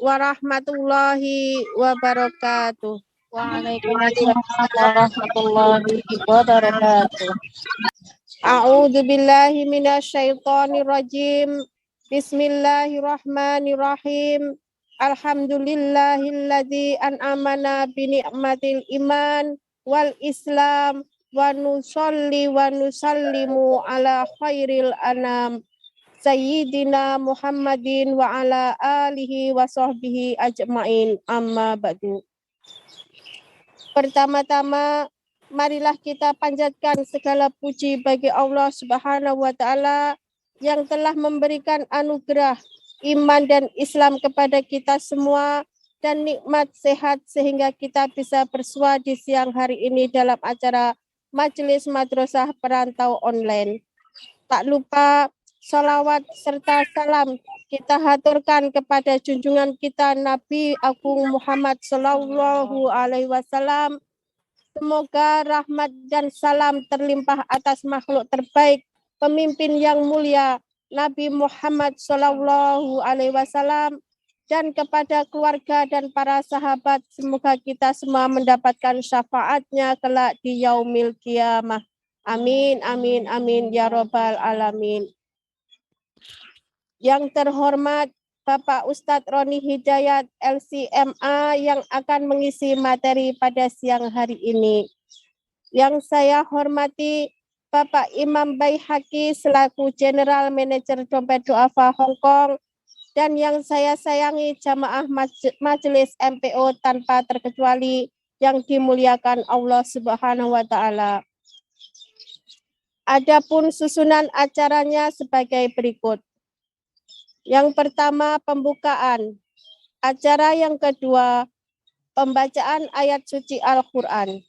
warahmatullahi wabarakatuh. Waalaikumsalam warahmatullahi wabarakatuh. A'udzu billahi minasyaitonir rajim. Bismillahirrahmanirrahim. Alhamdulillahilladzi an'amana bi ni'matil iman wal islam wa nusalli wa nusallimu ala khairil anam Sayyidina Muhammadin wa ala alihi wa sahbihi ajma'in, amma ba'du. Pertama-tama, marilah kita panjatkan segala puji bagi Allah Subhanahu wa Ta'ala yang telah memberikan anugerah iman dan Islam kepada kita semua dan nikmat sehat sehingga kita bisa bersua di siang hari ini dalam acara Majelis Madrasah Perantau Online. Tak lupa salawat serta salam kita haturkan kepada junjungan kita Nabi Agung Muhammad Sallallahu Alaihi Wasallam. Semoga rahmat dan salam terlimpah atas makhluk terbaik, pemimpin yang mulia Nabi Muhammad Sallallahu Alaihi Wasallam, dan kepada keluarga dan para sahabat. Semoga kita semua mendapatkan syafaatnya kelak di yaumil qiyamah. Amin, amin, amin, ya robbal alamin. Yang terhormat Bapak Ustadz Roni Hidayat LCMA yang akan mengisi materi pada siang hari ini. Yang saya hormati Bapak Imam Baihaqi selaku General Manager Dompet Duafa Hong Kong, dan yang saya sayangi jamaah Majelis MPO tanpa terkecuali yang dimuliakan Allah Subhanahu wa Ta'ala. Adapun susunan acaranya sebagai berikut. Yang pertama, pembukaan. Acara yang kedua, pembacaan ayat suci Al-Quran.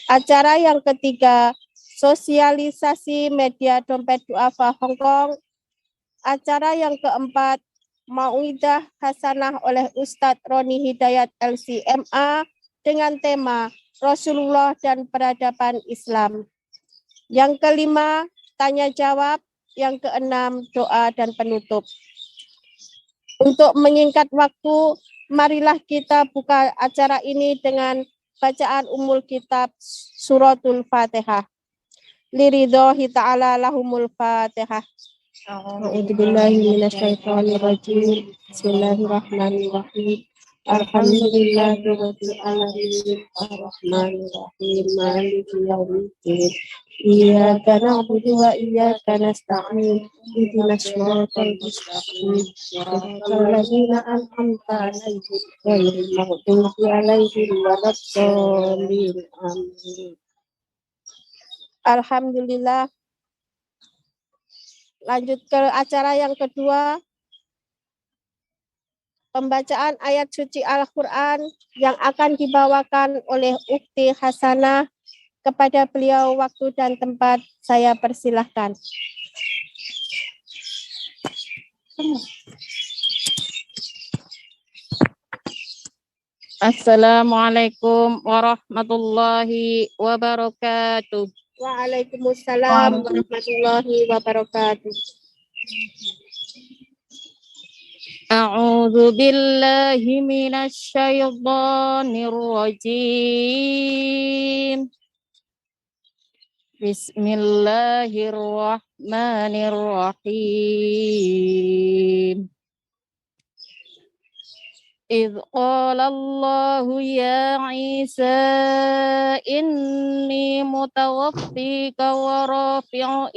Acara yang ketiga, sosialisasi media Dompet Duafa Hong Kong. Acara yang keempat, Mau'idah Hasanah oleh Ustadz Roni Hidayat LCMA dengan tema Rasulullah dan Peradaban Islam. Yang kelima, tanya jawab. Yang keenam, doa dan penutup. Untuk menyingkat waktu, marilah kita buka acara ini dengan bacaan Ummul Kitab Suratul Fatihah. Liridhohi ta'ala lahumul Fatihah. A'udzubillahi minasyaitonirrajim. Bismillahirrahmanirrahim. Alhamdulillahirabbil alamin arrahmanir rahim maliki yaumiddin. Iyyaka na'budu wa iyyaka nasta'in. Ihdinas siratal mustaqim. Shiratal ladzina an'amta 'alaihim ghairil maghdubi 'alaihim waladdallin. Amin. Alhamdulillah. Lanjut ke acara yang kedua. Pembacaan ayat suci Al-Quran yang akan dibawakan oleh Ukti Hasanah. Kepada beliau waktu dan tempat saya persilahkan. Assalamualaikum warahmatullahi wabarakatuh. Waalaikumsalam warahmatullahi wabarakatuh. A'udzu billahi minasyaitonir rajim. Bismillahirrahmanirrahim. إذ قال الله يا عيسى إني متوفيك ورافع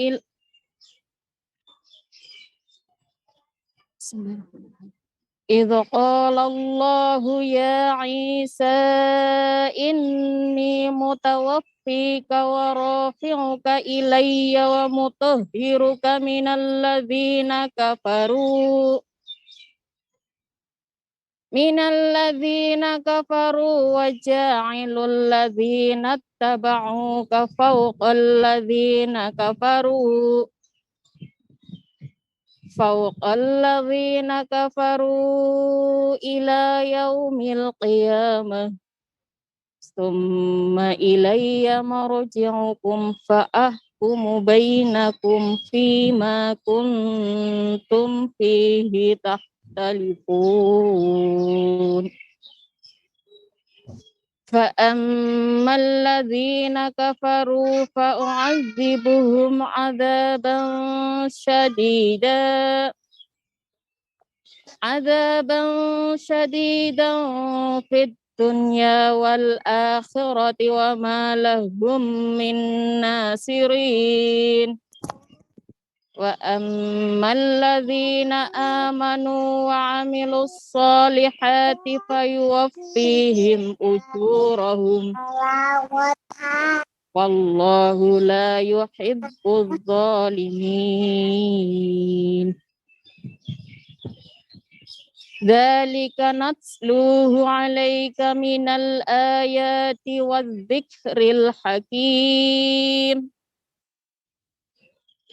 إذ قال الله يا عيسى إني متوفيك ورافعك إلي ومطهرك من الذين كفروا وجاعل الذين اتبعوك فوق الذين كفروا إلى يوم القيامة ثم إلي مرجعكم فأحكم بينكم فيما كنتم فيه تختلفون فأما الذين كفروا فأعذبهم عذابا شديدا في الدنيا والآخرة وما لهم من ناصرين وأما الذين آمنوا وعملوا الصالحات فيوفيهم أجورهم والله لا يحب الظالمين ذلك نتلوه عليك من الآيات والذكر الحكيم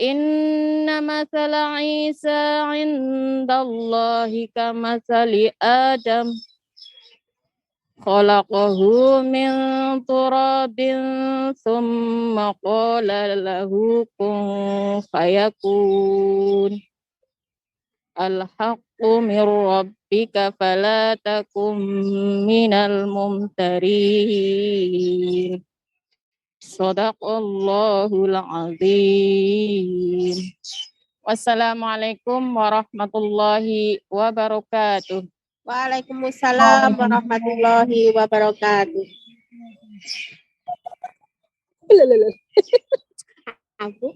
إن مثل عيسى عند الله كمثل آدم خلقه من تراب ثم قال له كن فيكون الحق من ربك فلا تكن من الممترين Sadaqallahul azim. Wassalamualaikum warahmatullahi wabarakatuh. Waalaikumsalam warahmatullahi wabarakatuh. Aku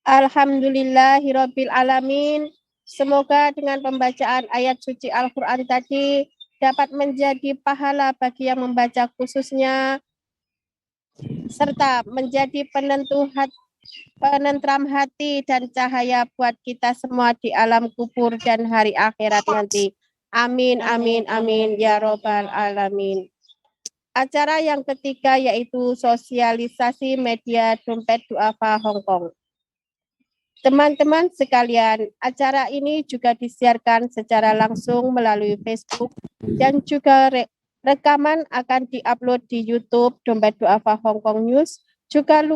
Alhamdulillahirabbil alamin. Semoga dengan pembacaan ayat suci Al-Quran tadi dapat menjadi pahala bagi yang membaca khususnya, serta menjadi penentram hati dan cahaya buat kita semua di alam kubur dan hari akhirat nanti. Amin, amin, amin, ya robbal alamin. Acara yang ketiga yaitu sosialisasi media Dompet Duafa Hongkong. Teman-teman sekalian, acara ini juga disiarkan secara langsung melalui Facebook dan juga rekaman akan diupload di YouTube Dompet Duafa Hongkong News. Jangan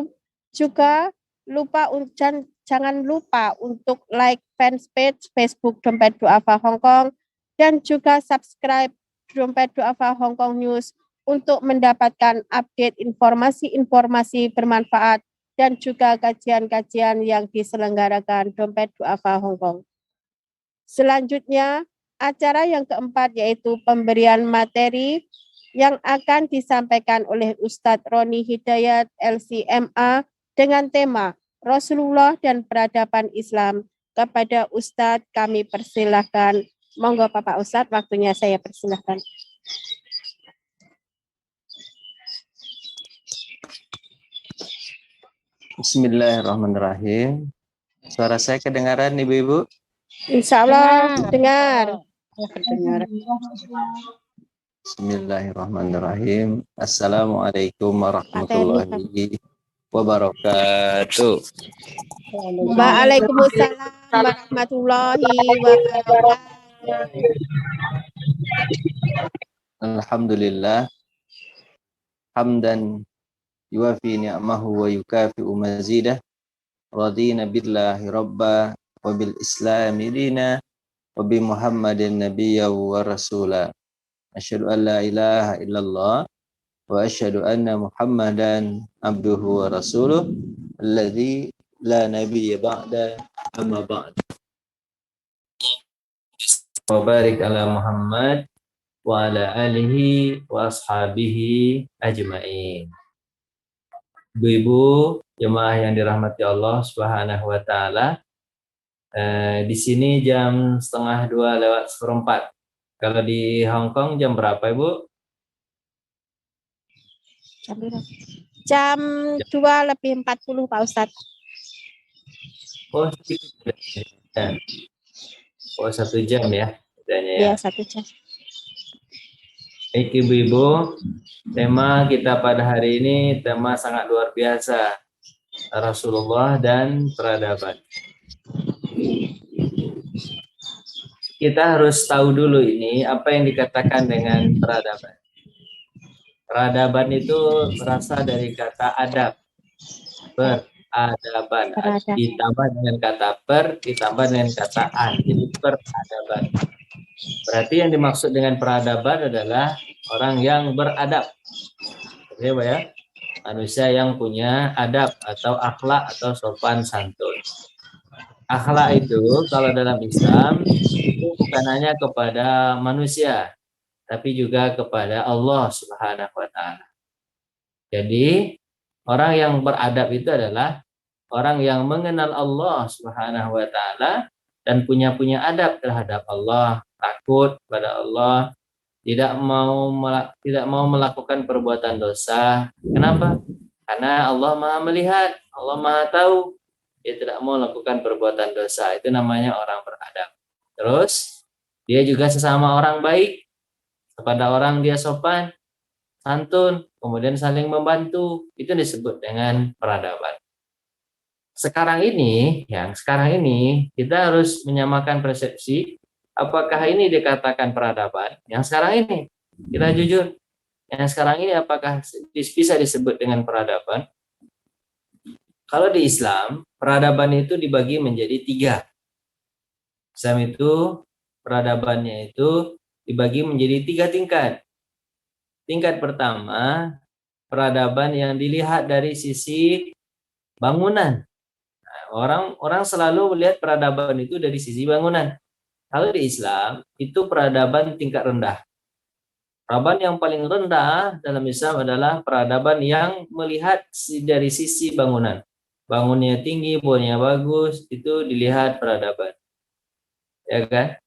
lupa untuk like fanpage Facebook Dompet Duafa Hongkong dan juga subscribe Dompet Duafa Hongkong News untuk mendapatkan update informasi-informasi bermanfaat dan juga kajian-kajian yang diselenggarakan Dompet Duafa Hongkong. Selanjutnya, acara yang keempat yaitu pemberian materi yang akan disampaikan oleh Ustadz Roni Hidayat LCMA dengan tema Rasulullah dan Peradaban Islam. Kepada Ustadz kami persilahkan. Monggo Bapak Ustadz, waktunya saya persilahkan. Bismillahirrahmanirrahim. Suara saya kedengaran Ibu-ibu? Insya Allah dengar. Bismillahirrahmanirrahim. Assalamualaikum warahmatullahi wabarakatuh. Waalaikumsalam warahmatullahi wabarakatuh. Alhamdulillah. Hamdan yuwafi ni'amahu wa yukafi'u mazidah. Radina billahi rabba wa bil islami dina wa bi muhammadin nabiyya wa rasula. Asyhadu an la ilaha illallah wa asyhadu anna muhammadan abduhu wa rasuluh alladzi la nabiyya ba'da amma ba'd. Wa barik ala Muhammad wa ala alihi wa ashabihi ajma'in. Ibu-ibu jemaah yang dirahmati Allah Subhanahu wa taala. Di sini jam 1:30 Kalau di Hong Kong jam berapa, Ibu? Jam 2:40 Pak Ustadz. Oh, oh 1 jam ya bedanya ya. Ya, 1 jam. Baik Ibu-ibu, tema kita pada hari ini tema sangat luar biasa, Rasulullah dan peradaban. Kita harus tahu dulu ini apa yang dikatakan dengan peradaban. Peradaban itu berasal dari kata adab, peradaban. Peradaban. Ditambah dengan kata ditambah dengan kata an. Jadi peradaban. Berarti yang dimaksud dengan peradaban adalah orang yang beradab. Ya, manusia yang punya adab atau akhlak atau sopan santun. Akhlak itu kalau dalam Islam itu bukan hanya kepada manusia, tapi juga kepada Allah Subhanahu wa taala. Jadi, orang yang beradab itu adalah orang yang mengenal Allah Subhanahu wa taala dan punya adab terhadap Allah, takut kepada Allah, tidak mau melakukan perbuatan dosa. Kenapa? Karena Allah Maha melihat, Allah Maha tahu. Dia tidak mau melakukan perbuatan dosa. Itu namanya orang beradab. Terus, dia juga sesama orang baik. Kepada orang dia sopan, santun, kemudian saling membantu. Itu disebut dengan peradaban. Sekarang ini kita harus menyamakan persepsi. Apakah ini dikatakan peradaban? Yang sekarang ini, kita jujur. Yang sekarang ini apakah bisa disebut dengan peradaban? Kalau di Islam, peradaban itu dibagi menjadi 3. Islam itu, peradabannya itu dibagi menjadi 3 tingkat. Tingkat pertama, peradaban yang dilihat dari sisi bangunan. Nah, orang selalu melihat peradaban itu dari sisi bangunan. Kalau di Islam, itu peradaban tingkat rendah. Peradaban yang paling rendah dalam Islam adalah peradaban yang melihat dari sisi bangunan. Bangunnya tinggi, bangunnya bagus, itu dilihat peradaban. Ya kan?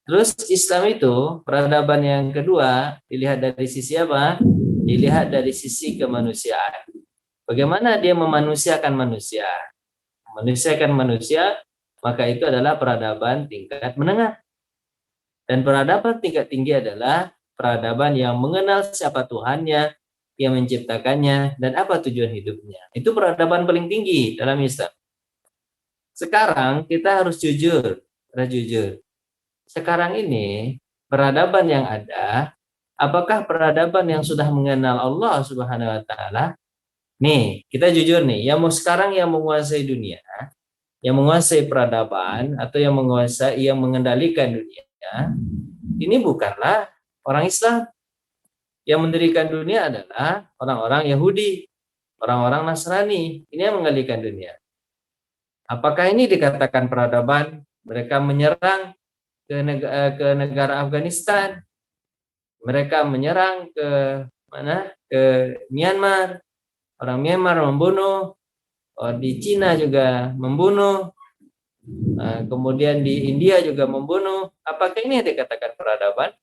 Terus Islam itu, peradaban yang kedua, dilihat dari sisi apa? Dilihat dari sisi kemanusiaan. Bagaimana dia memanusiakan manusia? Memanusiakan manusia, maka itu adalah peradaban tingkat menengah. Dan peradaban tingkat tinggi adalah peradaban yang mengenal siapa Tuhannya, yang menciptakannya, dan apa tujuan hidupnya. Itu peradaban paling tinggi dalam Islam. Sekarang kita harus jujur. Sekarang ini, peradaban yang ada, apakah peradaban yang sudah mengenal Allah Subhanahu wa taala? Nih, kita jujur nih, yang sekarang yang menguasai dunia, yang menguasai peradaban atau yang mengendalikan dunia, ini bukanlah orang Islam. Yang mendirikan dunia adalah orang-orang Yahudi, orang-orang Nasrani. Ini yang mengendalikan dunia. Apakah ini dikatakan peradaban? Mereka menyerang ke negara Afghanistan. Mereka menyerang ke mana? Ke Myanmar. Orang Myanmar membunuh. Di Cina juga membunuh. Kemudian di India juga membunuh. Apakah ini yang dikatakan peradaban?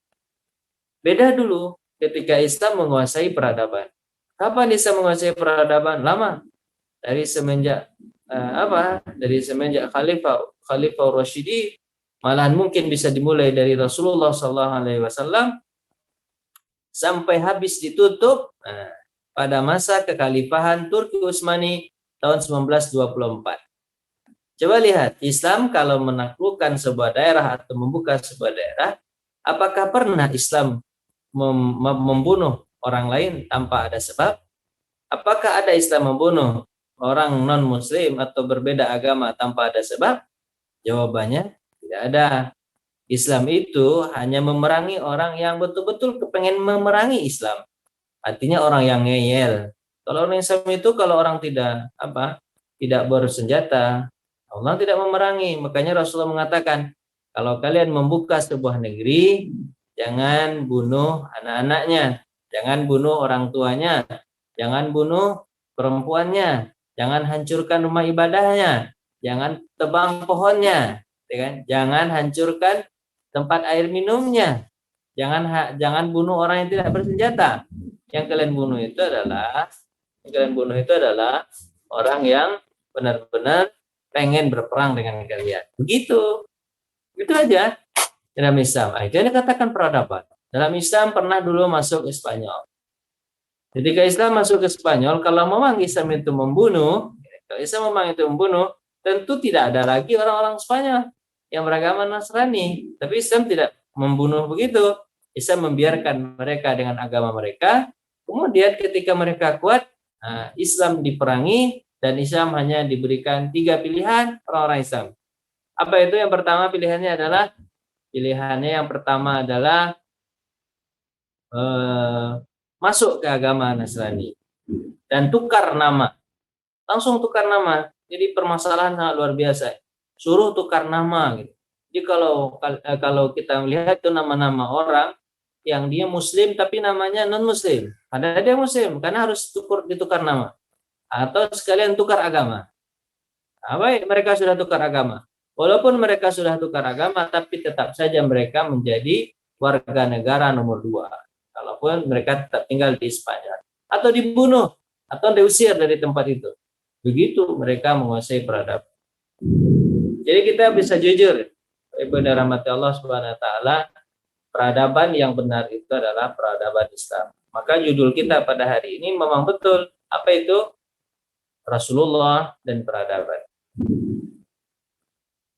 Beda dulu. Ketika Islam menguasai peradaban. Kapan Islam menguasai peradaban? Lama. Dari semenjak Dari semenjak Khalifah Rasyidi, malahan mungkin bisa dimulai dari Rasulullah SAW sampai habis ditutup pada masa kekhalifahan Turki Utsmani tahun 1924. Coba lihat, Islam kalau menaklukkan sebuah daerah atau membuka sebuah daerah, apakah pernah Islam membunuh orang lain tanpa ada sebab? Apakah ada Islam membunuh orang non-muslim atau berbeda agama tanpa ada sebab? Jawabannya tidak ada. Islam itu hanya memerangi orang yang betul-betul kepengen memerangi Islam. Artinya orang yang ngeyel. Kalau orang Islam itu kalau orang tidak bersenjata, Allah tidak memerangi. Makanya Rasulullah mengatakan, kalau kalian membuka sebuah negeri, jangan bunuh anak-anaknya, jangan bunuh orang tuanya, jangan bunuh perempuannya, jangan hancurkan rumah ibadahnya, jangan tebang pohonnya, jangan hancurkan tempat air minumnya, jangan bunuh orang yang tidak bersenjata. Yang kalian bunuh itu adalah orang yang benar-benar pengen berperang dengan kalian. Begitu. Itu aja. Dalam Islam, itu yang dikatakan peradaban. Dalam Islam pernah dulu masuk ke Spanyol. Ketika Islam masuk ke Spanyol, kalau memang Islam itu membunuh, tentu tidak ada lagi orang-orang Spanyol yang beragama Nasrani. Tapi Islam tidak membunuh begitu. Islam membiarkan mereka dengan agama mereka. Kemudian ketika mereka kuat, Islam diperangi, Dan Islam hanya diberikan 3 pilihan orang-orang Islam. Apa itu? Yang pertama pilihannya adalah masuk ke agama Nasrani dan tukar nama. Langsung tukar nama. Jadi permasalahan sangat luar biasa. Suruh tukar nama gitu. Jadi kalau kita melihat itu nama-nama orang yang dia muslim tapi namanya non muslim. Padahal dia muslim karena harus ditukar nama. Atau sekalian tukar agama. Baik, mereka sudah tukar agama. Walaupun mereka sudah tukar agama, tapi tetap saja mereka menjadi warga negara nomor 2. Kalaupun mereka tetap tinggal di Spanyol. Atau dibunuh, atau diusir dari tempat itu. Begitu mereka menguasai peradaban. Jadi kita bisa jujur, Ibu dan rahmati Allah Subhanahu wa taala, peradaban yang benar itu adalah peradaban Islam. Maka judul kita pada hari ini memang betul. Apa itu? Rasulullah dan peradaban.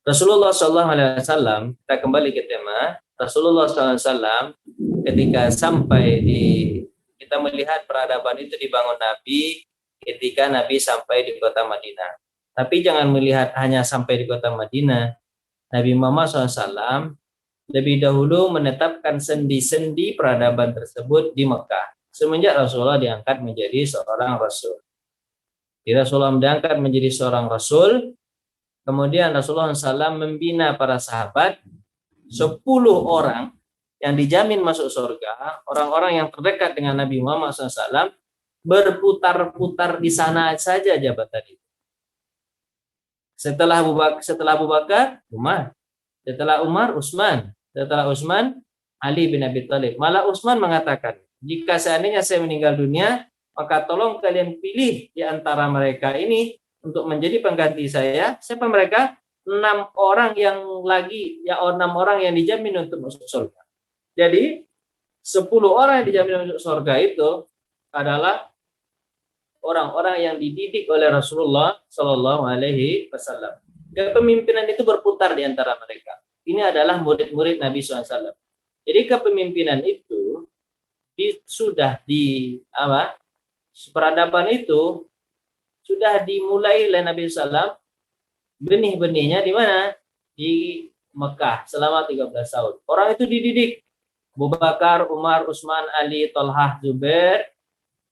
Rasulullah SAW, kita kembali ke tema. Rasulullah SAW ketika sampai kita melihat peradaban itu dibangun Nabi ketika Nabi sampai di kota Madinah. Tapi jangan melihat hanya sampai di kota Madinah. Nabi Muhammad SAW lebih dahulu menetapkan sendi-sendi peradaban tersebut di Mekah. Semenjak Rasulullah diangkat menjadi seorang Rasul. Rasulullah diangkat menjadi seorang Rasul. Kemudian Rasulullah SAW membina para sahabat 10 orang yang dijamin masuk surga. Orang-orang yang terdekat dengan Nabi Muhammad SAW berputar-putar di sana saja jabatan itu. Setelah Abu Bakar, Umar. Setelah Umar, Utsman. Setelah Utsman, Ali bin Abi Thalib. Malah Utsman mengatakan, jika seandainya saya meninggal dunia, maka tolong kalian pilih di antara mereka ini untuk menjadi pengganti saya. Siapa mereka? 6 orang yang dijamin untuk masuk surga. Jadi 10 orang yang dijamin masuk surga itu adalah orang-orang yang dididik oleh Rasulullah Shallallahu Alaihi Wasallam. Kepemimpinan itu berputar di antara mereka. Ini adalah murid-murid Nabi SAW. Jadi kepemimpinan itu peradaban itu sudah dimulai oleh Nabi SAW. Benih-benihnya di mana? Di Mekah selama 13 tahun. Orang itu dididik. Abu Bakar, Umar, Utsman, Ali, Thalhah, Zubair,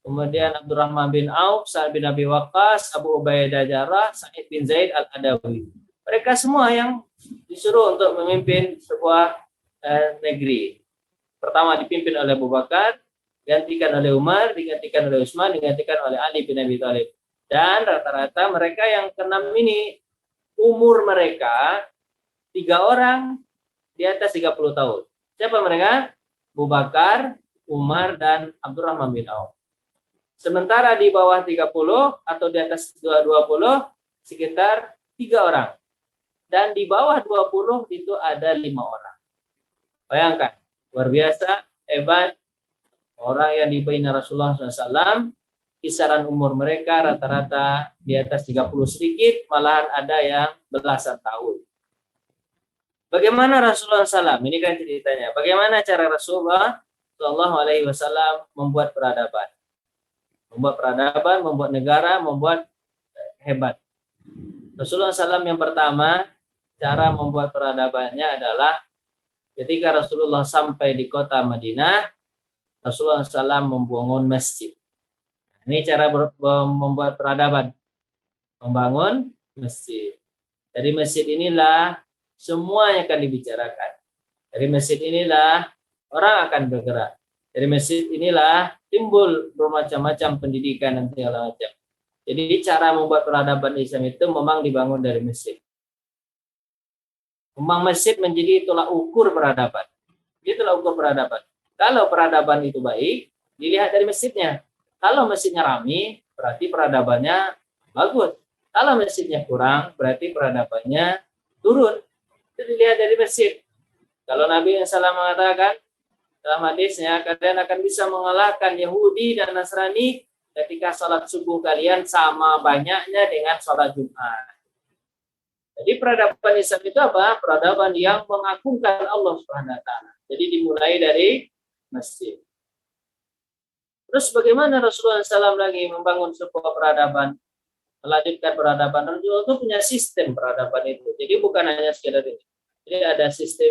kemudian Abdurrahman bin Auf, Sa'ad bin Abi Waqqas, Abu Ubaidah Jarrah, Sa'id bin Zaid Al-Adawi. Mereka semua yang disuruh untuk memimpin sebuah negeri. Pertama dipimpin oleh Abu Bakar, digantikan oleh Umar, digantikan oleh Utsman, digantikan oleh Ali bin Abi Thalib. Dan rata-rata mereka yang keenam ini umur mereka 3 orang di atas 30 tahun. Siapa mereka? Abu Bakar, Umar, dan Abdurrahman bin Auf. Sementara di bawah 30 atau di atas 20 sekitar 3 orang. Dan di bawah 20 itu ada 5 orang. Bayangkan, luar biasa, hebat. Orang yang dibina Rasulullah SAW, kisaran umur mereka rata-rata di atas 30 sedikit, malahan ada yang belasan tahun. Bagaimana Rasulullah SAW? Ini kan ceritanya. Bagaimana cara Rasulullah SAW membuat peradaban? Membuat peradaban, membuat negara, membuat hebat. Rasulullah SAW yang pertama, cara membuat peradabannya adalah ketika Rasulullah sampai di kota Madinah, Rasulullah SAW membangun masjid. Ini cara membuat peradaban. Membangun masjid. Dari masjid inilah semuanya akan dibicarakan. Dari masjid inilah orang akan bergerak. Dari masjid inilah timbul bermacam-macam pendidikan dan segala macam. Jadi cara membuat peradaban Islam itu memang dibangun dari masjid. Memang masjid menjadi tolak ukur peradaban. Itulah ukur peradaban. Kalau peradaban itu baik, dilihat dari masjidnya. Kalau masjidnya ramai, berarti peradabannya bagus. Kalau masjidnya kurang, berarti peradabannya turun. Itu dilihat dari masjid. Kalau Nabi SAW mengatakan dalam hadisnya, kalian akan bisa mengalahkan Yahudi dan Nasrani ketika sholat subuh kalian sama banyaknya dengan sholat Jumat. Jadi peradaban Islam itu apa? Peradaban yang mengagungkan Allah Subhanahu wa taala. Jadi dimulai dari masjid. Terus bagaimana Rasulullah SAW lagi membangun sebuah peradaban? melanjutkan peradaban. Rasulullah itu punya sistem peradaban itu. Jadi bukan hanya sekedar ini. Jadi ada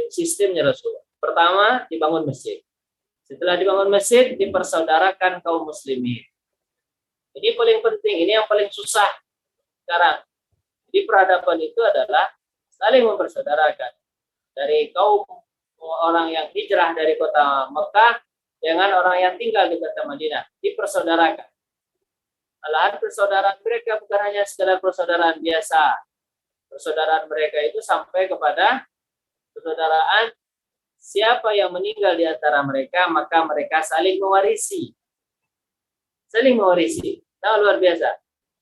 sistemnya Rasulullah. Pertama, dibangun masjid. Setelah dibangun masjid, dipersaudarakan kaum muslimin. Ini paling penting, ini yang paling susah sekarang. Di peradaban itu adalah saling mempersaudarakan. Dari kaum orang yang hijrah dari kota Mekah dengan orang yang tinggal di kota Madinah, dipersaudarakan. Malahan persaudaraan mereka bukan hanya sekedar persaudaraan biasa. Persaudaraan mereka itu sampai kepada persaudaraan siapa yang meninggal di antara mereka, maka mereka saling mewarisi. Saling mewarisi. Nah, luar biasa.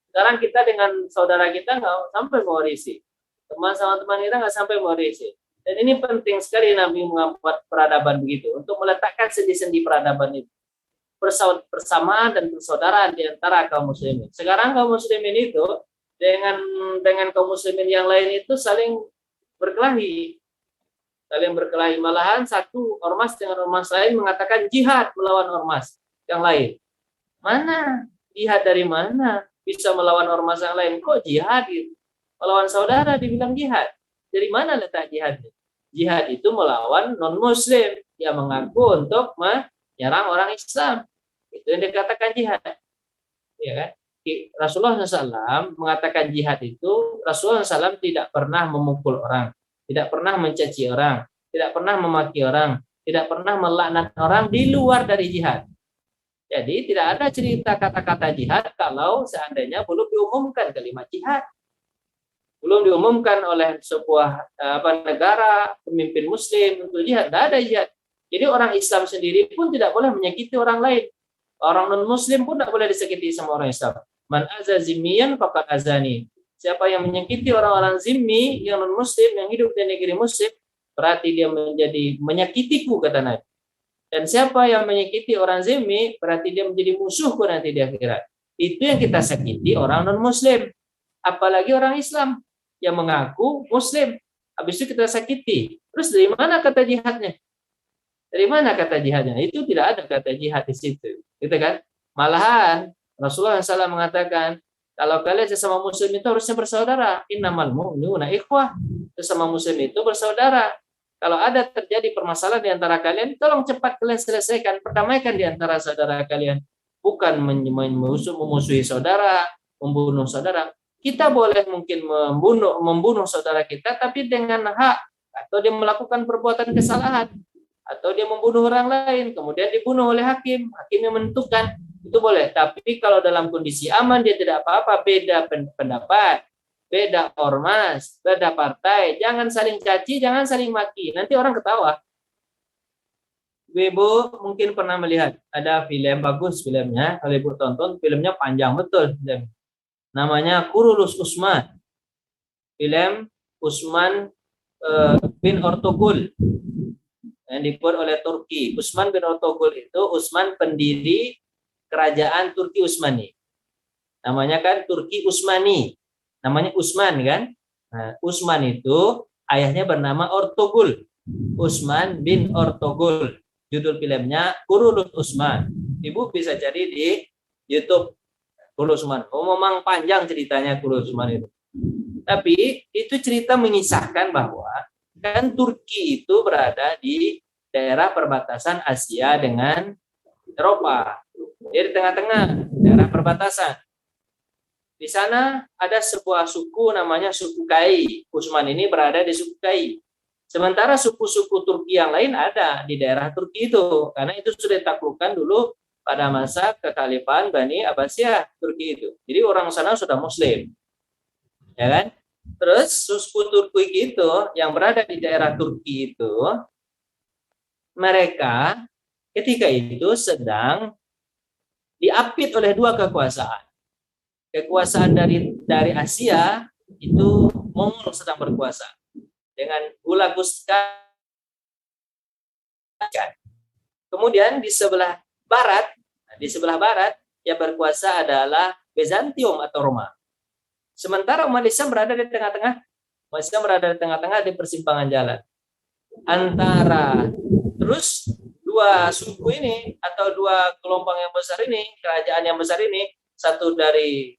Sekarang kita dengan saudara kita nggak sampai mewarisi. Teman sama teman kita nggak sampai mewarisi. Dan ini penting sekali Nabi membuat peradaban begitu. Untuk meletakkan sendi-sendi peradaban itu. Persamaan dan persaudaraan di antara kaum muslimin. Sekarang kaum muslimin itu dengan kaum muslimin yang lain itu saling berkelahi. Saling berkelahi. Malahan satu ormas dengan ormas lain mengatakan jihad melawan ormas yang lain. Mana? Jihad dari mana? Bisa melawan ormas yang lain. Kok jihad gitu? Melawan saudara dibilang jihad. Dari mana letak jihadnya? Jihad itu melawan non-muslim yang mengaku untuk menyerang orang Islam. Itu yang dikatakan jihad. Ya kan? Rasulullah SAW mengatakan jihad itu, Rasulullah SAW tidak pernah memukul orang, tidak pernah mencaci orang, tidak pernah memaki orang, tidak pernah melaknat orang di luar dari jihad. Jadi tidak ada cerita kata-kata jihad kalau seandainya belum diumumkan kalimat jihad. Belum diumumkan oleh sebuah negara, pemimpin muslim untuk jihad. Tidak ada jihad. Jadi orang Islam sendiri pun tidak boleh menyakiti orang lain. Orang non-muslim pun tidak boleh disakiti sama orang Islam. Man azza zimmiyan faqad azani. Siapa yang menyakiti orang-orang zimmi, yang non-muslim, yang hidup di negeri muslim, berarti dia menjadi menyakitiku, kata Nabi. Dan siapa yang menyakiti orang zimmi, berarti dia menjadi musuhku nanti di akhirat. Itu yang kita sakiti orang non-muslim. Apalagi orang Islam yang mengaku muslim. Habis itu kita sakiti. Terus dari mana kata jihadnya? Dari mana kata jihadnya? Itu tidak ada kata jihad di situ. Gitu kan? Malahan Rasulullah SAW mengatakan, kalau kalian sesama muslim itu harusnya bersaudara. Innamal mu'minuna ikhwah. Sesama muslim itu bersaudara. Kalau ada terjadi permasalahan di antara kalian, tolong cepat kalian selesaikan, perdamaikan di antara saudara kalian. Bukan memusuhi saudara, membunuh saudara. Kita boleh mungkin membunuh saudara kita, tapi dengan hak. Atau dia melakukan perbuatan kesalahan. Atau dia membunuh orang lain, kemudian dibunuh oleh hakim. Hakim yang menentukan, itu boleh. Tapi kalau dalam kondisi aman, dia tidak apa-apa, beda pendapat, beda ormas, beda partai. Jangan saling caci, jangan saling maki. Nanti orang ketawa. Ibu mungkin pernah melihat, ada film bagus filmnya, kalau Ibu tonton, filmnya panjang betul. Namanya Kurulus Usman. Film Usman bin Ortogul. Yang dibuat oleh Turki. Usman bin Ortogul itu Usman pendiri kerajaan Turki Utsmani. Namanya kan Turki Utsmani. Namanya Utsman kan? Nah, Utsman itu ayahnya bernama Ortogul. Usman bin Ortogul. Judul filmnya Kurulus Usman. Ibu bisa cari di YouTube Kurulus Usman. Oh, memang panjang ceritanya Kurulus Usman itu. Tapi itu cerita mengisahkan bahwa kan Turki itu berada di daerah perbatasan Asia dengan Eropa. Dia di tengah-tengah daerah perbatasan. Di sana ada sebuah suku namanya suku Kai. Utsman ini berada di suku Kai. Sementara suku-suku Turki yang lain ada di daerah Turki itu. Karena itu sudah ditaklukkan dulu pada masa kekhalifahan Bani Abbasiyah Turki itu. Jadi orang sana sudah Muslim. Ya kan? Terus suku Turki itu yang berada di daerah Turki itu, mereka ketika itu sedang diapit oleh dua kekuasaan. Kekuasaan dari Asia itu Mongol sedang berkuasa dengan Hula Guska. Kemudian di sebelah barat yang berkuasa adalah Bizantium atau Roma. Sementara umat Islam berada di tengah-tengah. Umat Islam berada di tengah-tengah di persimpangan jalan. Antara terus dua suku ini atau dua kelompok yang besar ini, kerajaan yang besar ini, satu dari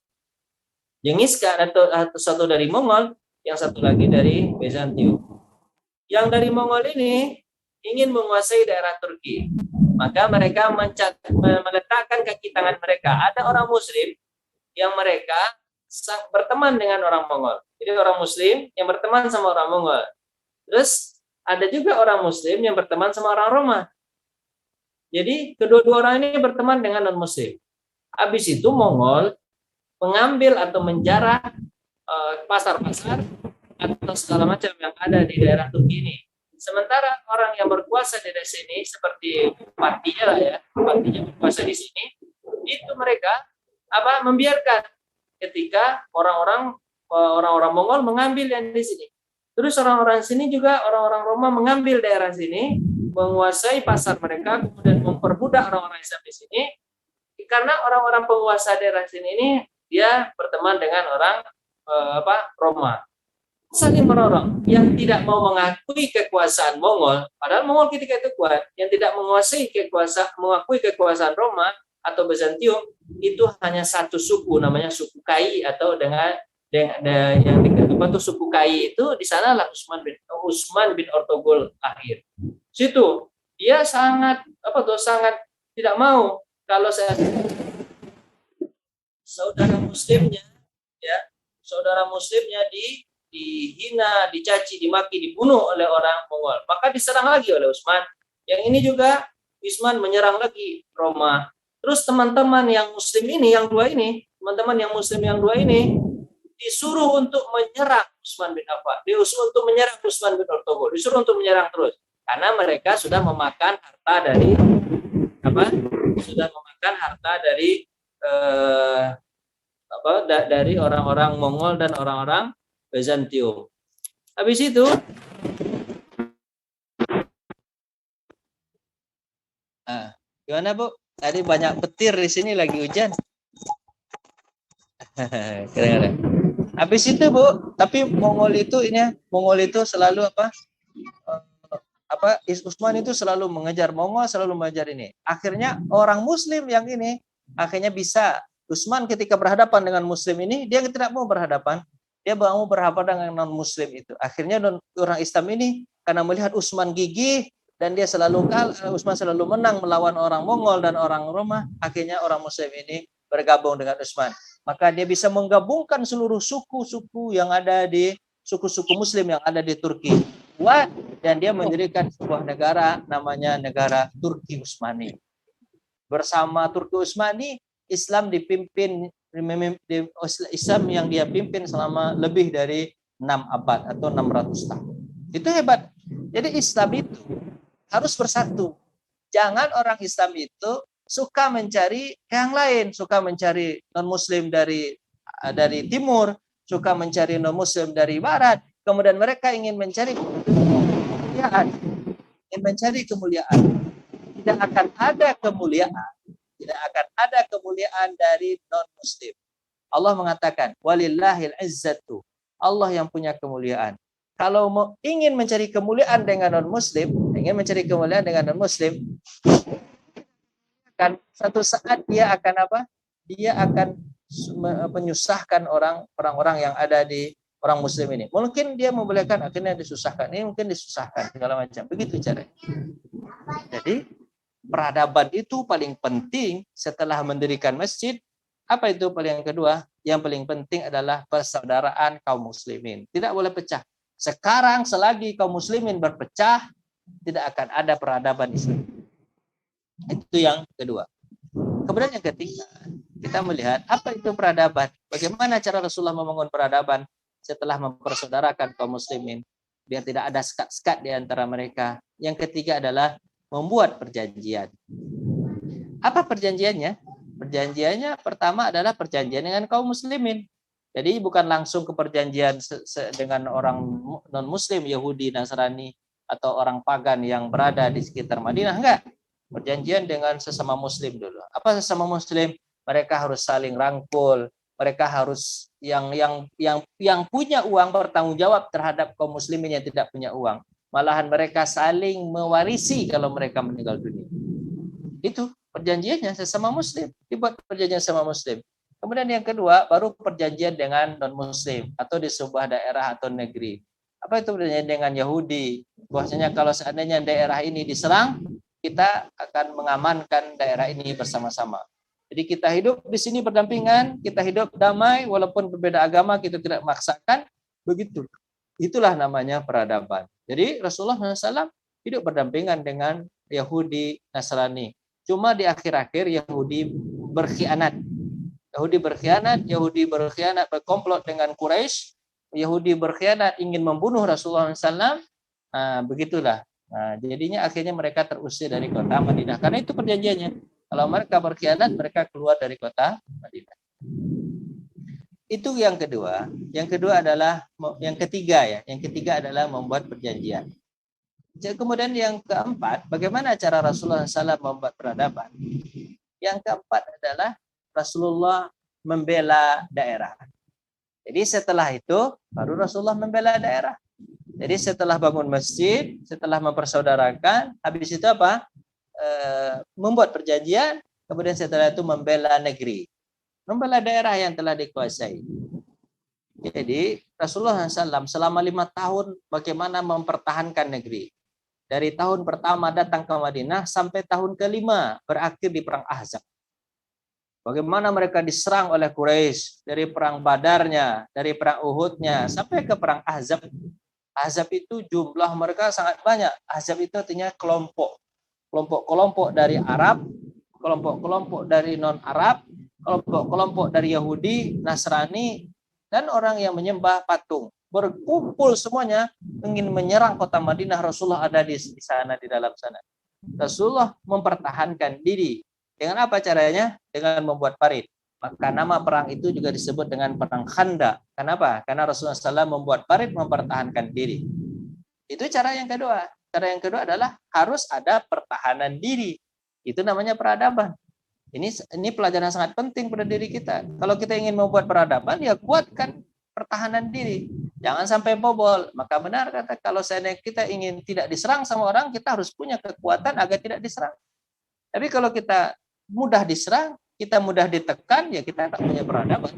Genghis Khan atau satu dari Mongol, yang satu lagi dari Bizantium. Yang dari Mongol ini ingin menguasai daerah Turki. Maka mereka meletakkan kaki tangan mereka. Ada orang Muslim yang mereka berteman dengan orang Mongol. Jadi orang Muslim yang berteman sama orang Mongol. Terus ada juga orang Muslim yang berteman sama orang Roma. Jadi kedua-dua orang ini berteman dengan non-Muslim. Habis itu Mongol mengambil atau menjarah pasar-pasar atau segala macam yang ada di daerah Turki ini. Sementara orang yang berkuasa di sini seperti partinya lah ya, partinya berkuasa di sini, itu mereka membiarkan ketika orang-orang Mongol mengambil yang di sini. Terus orang-orang sini juga orang-orang Roma mengambil daerah sini, menguasai pasar mereka, kemudian memperbudak orang-orang Islam di sini. Karena orang-orang penguasa daerah sini ini dia berteman dengan orang Roma. Saling menolong. Yang tidak mau mengakui kekuasaan Mongol, padahal Mongol ketika itu kuat, yang tidak mengakui kekuasaan Roma atau Bizantium, itu hanya satu suku, namanya suku Kai, atau dengan yang dikenal suku Kai itu di sanalah Utsman bin Ortogol akhir. Situ dia sangat sangat tidak mau kalau saudara muslimnya dihina, dicaci, dimaki, dibunuh oleh orang Mongol. Maka diserang lagi oleh Utsman. Yang ini juga Utsman menyerang lagi Roma. Terus teman-teman yang muslim ini, teman-teman yang muslim yang dua ini disuruh untuk menyerang Utsman bin Affan, disuruh untuk menyerang Utsman bin Ortogol, disuruh untuk menyerang terus karena mereka sudah memakan harta dari orang-orang Mongol dan orang-orang Bizantium. Habis itu gimana Bu? Tadi banyak petir di sini, lagi hujan. Keren-keren. Habis itu Bu, tapi Mongol itu selalu Utsman itu selalu mengejar Mongol, selalu mengejar ini. Akhirnya orang Muslim yang ini akhirnya bisa. Utsman ketika berhadapan dengan Muslim ini, dia tidak mau berhadapan. Dia mau berhadapan dengan non-Muslim itu. Akhirnya orang Islam ini karena melihat Utsman gigih dan dia Utsman selalu menang melawan orang Mongol dan orang Roma. Akhirnya orang Muslim ini bergabung dengan Utsman. Maka dia bisa menggabungkan seluruh suku-suku yang ada di suku-suku Muslim yang ada di Turki. Dan dia mendirikan sebuah negara namanya negara Turki Utsmani. Bersama Turki Utsmani, Islam yang dia pimpin selama lebih dari 6 abad atau 600 tahun. Itu hebat. Jadi Islam itu harus bersatu. Jangan orang Islam itu suka mencari yang lain, suka mencari non-Muslim dari timur, suka mencari non-Muslim dari barat, kemudian mereka ingin mencari kemuliaan. Tidak akan ada kemuliaan dari non-Muslim. Allah mengatakan, walillahil izzatu. Allah yang punya kemuliaan. Kalau ingin mencari kemuliaan dengan non-Muslim, kan satu saat dia akan menyusahkan orang-orang yang ada di orang Muslim ini. Mungkin dia membolehkan, akhirnya disusahkan. Ini mungkin disusahkan segala macam. Begitu caranya. Jadi peradaban itu paling penting setelah mendirikan masjid. Apa itu paling kedua? Yang paling penting adalah persaudaraan kaum muslimin. Tidak boleh pecah. Sekarang selagi kaum muslimin berpecah, tidak akan ada peradaban Islam. Itu yang kedua. Kemudian yang ketiga, kita melihat apa itu peradaban. Bagaimana cara Rasulullah membangun peradaban setelah mempersaudarakan kaum muslimin, biar tidak ada sekat-sekat di antara mereka. Yang ketiga adalah membuat perjanjian. Apa perjanjiannya? Perjanjiannya pertama adalah perjanjian dengan kaum muslimin. Jadi bukan langsung ke perjanjian dengan orang non-muslim, Yahudi, Nasrani, atau orang pagan yang berada di sekitar Madinah. Enggak. Perjanjian dengan sesama muslim dulu. Apa sesama muslim? Mereka harus saling rangkul. Mereka harus yang punya uang bertanggung jawab terhadap kaum muslimin yang tidak punya uang. Malahan mereka saling mewarisi kalau mereka meninggal dunia. Itu perjanjiannya sesama muslim. Dibuat perjanjian sama muslim. Kemudian yang kedua, baru perjanjian dengan non-muslim atau di sebuah daerah atau negeri. Apa itu perjanjian dengan Yahudi? Bahwasanya kalau seandainya daerah ini diserang, kita akan mengamankan daerah ini bersama-sama. Jadi kita hidup di sini berdampingan, kita hidup damai, walaupun berbeda agama, kita tidak memaksakan. Begitu. Itulah namanya peradaban. Jadi Rasulullah SAW hidup berdampingan dengan Yahudi, Nasrani. Cuma di akhir-akhir Yahudi berkhianat. Yahudi berkhianat berkomplot dengan Quraisy, Yahudi berkhianat ingin membunuh Rasulullah SAW. Begitulah. Jadinya akhirnya mereka terusir dari kota Madinah. Karena itu perjanjiannya. Kalau mereka berkhianat, mereka keluar dari kota Madinah. Itu yang kedua. Yang ketiga adalah membuat perjanjian. Kemudian yang keempat, bagaimana cara Rasulullah SAW membuat peradaban? Yang keempat adalah Rasulullah membela daerah. Jadi setelah itu baru Rasulullah membela daerah. Jadi setelah bangun masjid, setelah mempersaudarakan, habis itu apa? Membuat perjanjian, kemudian setelah itu membela negeri, membela daerah yang telah dikuasai. Jadi Rasulullah SAW selama 5 tahun bagaimana mempertahankan negeri. Dari tahun pertama datang ke Madinah sampai tahun kelima berakhir di perang Ahzab. Bagaimana mereka diserang oleh Quraisy dari perang Badarnya, dari perang Uhudnya, sampai ke perang Ahzab. Ahzab itu jumlah mereka sangat banyak. Ahzab itu artinya kelompok. Kelompok-kelompok dari Arab, kelompok-kelompok dari non-Arab, kelompok-kelompok dari Yahudi, Nasrani, dan orang yang menyembah patung. Berkumpul semuanya ingin menyerang kota Madinah. Rasulullah ada di sana, di dalam sana. Rasulullah mempertahankan diri. Dengan apa caranya? Dengan membuat parit. Maka nama perang itu juga disebut dengan perang Khandaq. Kenapa? Karena Rasulullah SAW membuat parit mempertahankan diri. Itu cara yang kedua. Cara yang kedua adalah harus ada pertahanan diri. Itu namanya peradaban. Ini pelajaran yang sangat penting pada diri kita. Kalau kita ingin membuat peradaban, ya kuatkan pertahanan diri. Jangan sampai bobol. Maka benar kata, kalau seandainya kita ingin tidak diserang sama orang, kita harus punya kekuatan agar tidak diserang. Tapi kalau kita mudah diserang, kita mudah ditekan, ya kita tak punya peradaban.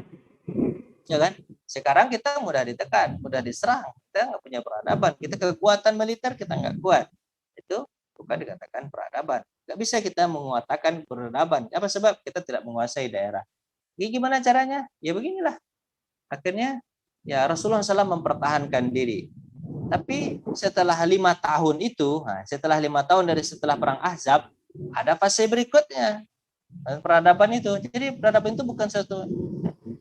Ya kan? Sekarang kita mudah ditekan, mudah diserang, kita nggak punya peradaban. Kita kekuatan militer kita nggak kuat. Itu bukan dikatakan peradaban. Nggak bisa kita menguatakan peradaban. Apa sebab? Kita tidak menguasai daerah. Jadi gimana caranya? Ya beginilah. Akhirnya ya Rasulullah SAW mempertahankan diri. Tapi setelah 5 tahun itu, setelah 5 tahun dari setelah perang Ahzab, ada fase berikutnya. Peradaban itu. Jadi peradaban itu bukan satu.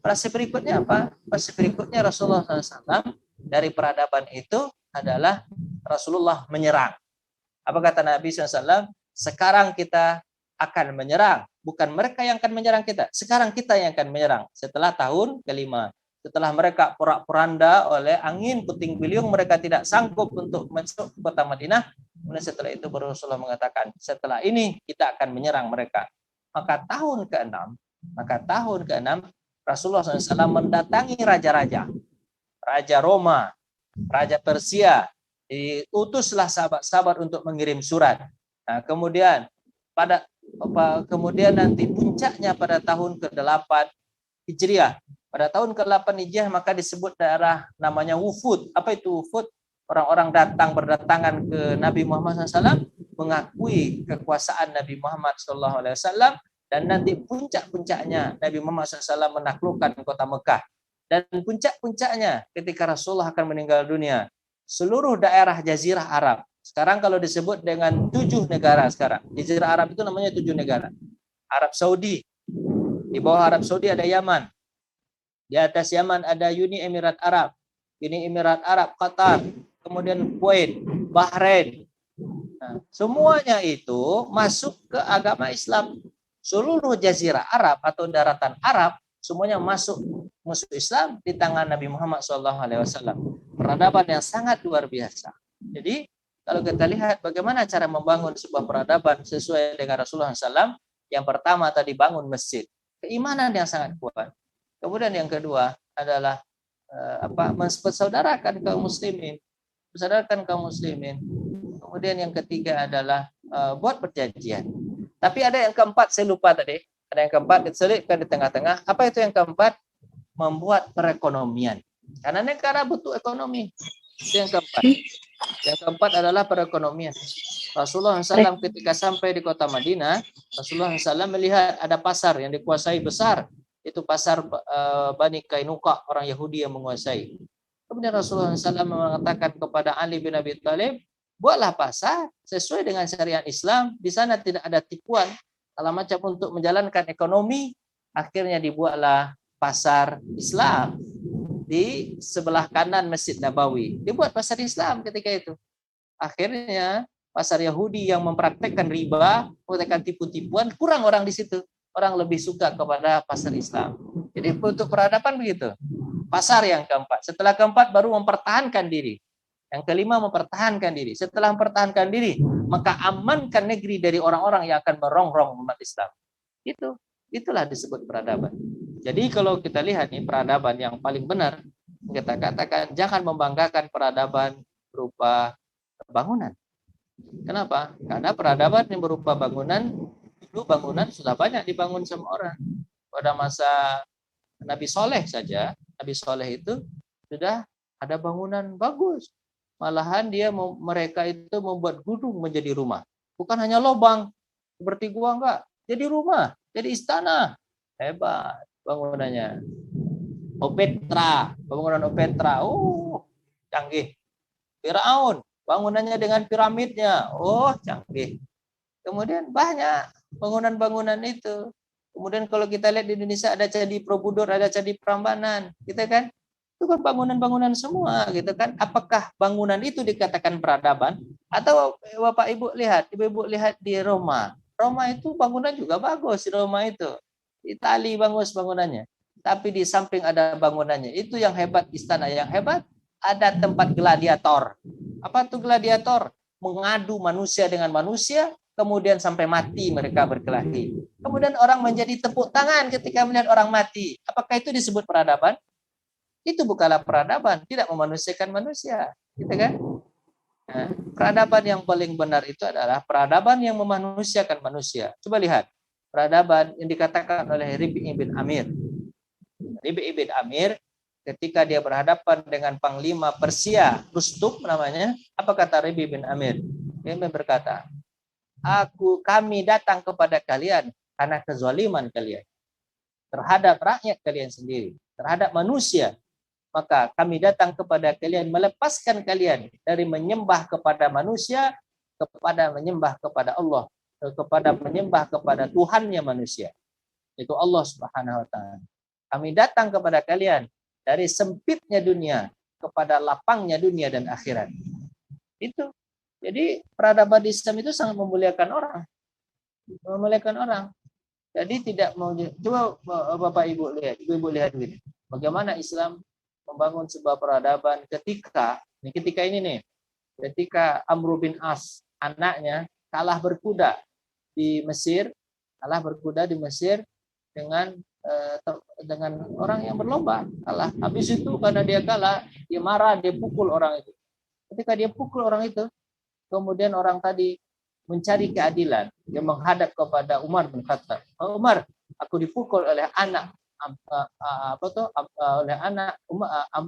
Fase berikutnya apa? Fase berikutnya Rasulullah SAW dari peradaban itu adalah Rasulullah menyerang. Apa kata Nabi SAW? Sekarang kita akan menyerang. Bukan mereka yang akan menyerang kita. Sekarang kita yang akan menyerang. Setelah tahun kelima. Setelah mereka porak-poranda oleh angin puting beliung, mereka tidak sanggup untuk masuk ke kota Madinah. Kemudian setelah itu Rasulullah mengatakan, setelah ini kita akan menyerang mereka. Maka tahun ke-6 Rasulullah SAW mendatangi raja-raja. Raja Roma, Raja Persia. Diutuslah sahabat-sahabat untuk mengirim surat. Nah, kemudian nanti puncaknya pada tahun ke-8 Hijriah. Pada tahun ke-8 Hijriah maka disebut daerah namanya Wufud. Apa itu Wufud? Orang-orang berdatangan ke Nabi Muhammad SAW mengakui kekuasaan Nabi Muhammad SAW, dan nanti puncak-puncaknya Nabi Muhammad SAW menaklukkan kota Mekah. Dan puncak-puncaknya ketika Rasulullah akan meninggal dunia, seluruh daerah Jazirah Arab. Sekarang kalau disebut dengan 7 negara sekarang. Jazirah Arab itu namanya 7 negara. Arab Saudi. Di bawah Arab Saudi ada Yaman. Di atas Yaman ada Uni Emirat Arab. Uni Emirat Arab, Qatar. Kemudian Kuwait, Bahrain. Nah, semuanya itu masuk ke agama Islam. Seluruh Jazirah Arab atau daratan Arab semuanya masuk Islam di tangan Nabi Muhammad SAW. Peradaban yang sangat luar biasa. Jadi kalau kita lihat bagaimana cara membangun sebuah peradaban sesuai dengan Rasulullah SAW, yang pertama tadi bangun masjid, keimanan yang sangat kuat. Kemudian yang kedua adalah mempersaudarakan kaum muslimin. Kemudian yang ketiga adalah buat perjanjian. Tapi ada yang keempat saya lupa tadi. Ada yang keempat diselipkan di tengah-tengah. Apa itu yang keempat? Membuat perekonomian. Karena negara butuh ekonomi. Itu yang keempat. Yang keempat adalah perekonomian. Rasulullah SAW ketika sampai di kota Madinah, Rasulullah SAW melihat ada pasar yang dikuasai besar. Itu pasar Bani Kainuqa, orang Yahudi yang menguasai. Kemudian Rasulullah SAW mengatakan kepada Ali bin Abi Thalib, buatlah pasar sesuai dengan syariat Islam. Di sana tidak ada tipuan, kalau macam untuk menjalankan ekonomi. Akhirnya dibuatlah pasar Islam di sebelah kanan Masjid Nabawi. Dibuat pasar Islam ketika itu. Akhirnya pasar Yahudi yang mempraktekkan riba, mempraktekkan tipu-tipuan, kurang orang di situ. Orang lebih suka kepada pasar Islam. Jadi untuk peradaban begitu. Pasar yang keempat. Setelah keempat baru mempertahankan diri. Yang kelima mempertahankan diri. Setelah mempertahankan diri, maka amankan negeri dari orang-orang yang akan merongrong umat Islam. Itulah disebut peradaban. Jadi kalau kita lihat nih peradaban yang paling benar, kita katakan jangan membanggakan peradaban berupa bangunan. Kenapa? Karena peradaban yang berupa bangunan, dulu bangunan sudah banyak dibangun sama orang. Pada masa Nabi Soleh saja, Nabi Soleh itu sudah ada bangunan bagus. Malahan mereka itu membuat gunung menjadi rumah. Bukan hanya lubang seperti gua, enggak. Jadi rumah, jadi istana. Hebat bangunannya. Bangunan Opetra. Oh, canggih. Firaun, bangunannya dengan piramidnya. Oh, canggih. Kemudian banyak bangunan-bangunan itu. Kemudian kalau kita lihat di Indonesia ada Candi Borobudur, ada Candi Prambanan, gitu kan? Itu kan bangunan-bangunan semua, gitu kan? Apakah bangunan itu dikatakan peradaban? Atau Bapak Ibu lihat di Roma. Roma itu bangunan juga bagus di Roma itu. Itali bagus bangunannya. Tapi di samping ada bangunannya, itu yang hebat, istana yang hebat, ada tempat gladiator. Apa itu gladiator? Mengadu manusia dengan manusia, kemudian sampai mati mereka berkelahi. Kemudian orang menjadi tepuk tangan ketika melihat orang mati. Apakah itu disebut peradaban? Itu bukanlah peradaban, tidak memanusiakan manusia, gitu kan? Nah, peradaban yang paling benar itu adalah peradaban yang memanusiakan manusia. Coba lihat peradaban yang dikatakan oleh Ribi' bin Amir. Ribi' bin Amir ketika dia berhadapan dengan Panglima Persia, Rustum namanya, apa kata Ribi' bin Amir? Dia berkata, kami datang kepada kalian karena kezaliman kalian terhadap rakyat kalian sendiri, terhadap manusia. Maka kami datang kepada kalian melepaskan kalian dari menyembah kepada manusia kepada menyembah kepada Allah, kepada menyembah kepada Tuhannya manusia. Itu Allah Subhanahu wa taala. Kami datang kepada kalian dari sempitnya dunia kepada lapangnya dunia dan akhirat. Itu. Jadi peradaban Islam itu sangat memuliakan orang. Memuliakan orang. Jadi tidak mau, coba Bapak Ibu lihat, Ibu lihat ini. Bagaimana Islam membangun sebuah peradaban ketika Amr bin As anaknya kalah berkuda di Mesir dengan orang yang berlomba, kalah. Habis itu karena dia kalah, dia marah, dia pukul orang itu. Ketika dia pukul orang itu, kemudian orang tadi mencari keadilan, dia menghadap kepada Umar bin Khattab. Umar, aku dipukul oleh anak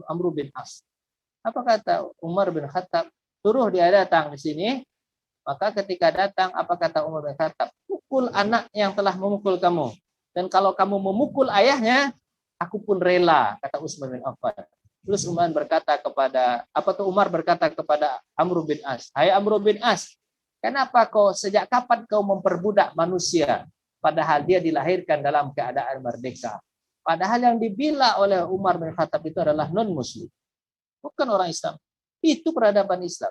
Amr bin As. Apa kata Umar bin Khattab? Suruh dia datang di sini. Maka ketika datang, apa kata Umar bin Khattab? Pukul anak yang telah memukul kamu. Dan kalau kamu memukul ayahnya, aku pun rela, kata Utsman bin Affan. Terus Umar berkata kepada Amr bin As, hai Amr bin As, sejak kapan kau memperbudak manusia, padahal dia dilahirkan dalam keadaan merdeka? Padahal yang dibela oleh Umar bin Khattab itu adalah non-muslim, bukan orang Islam. Itu peradaban Islam.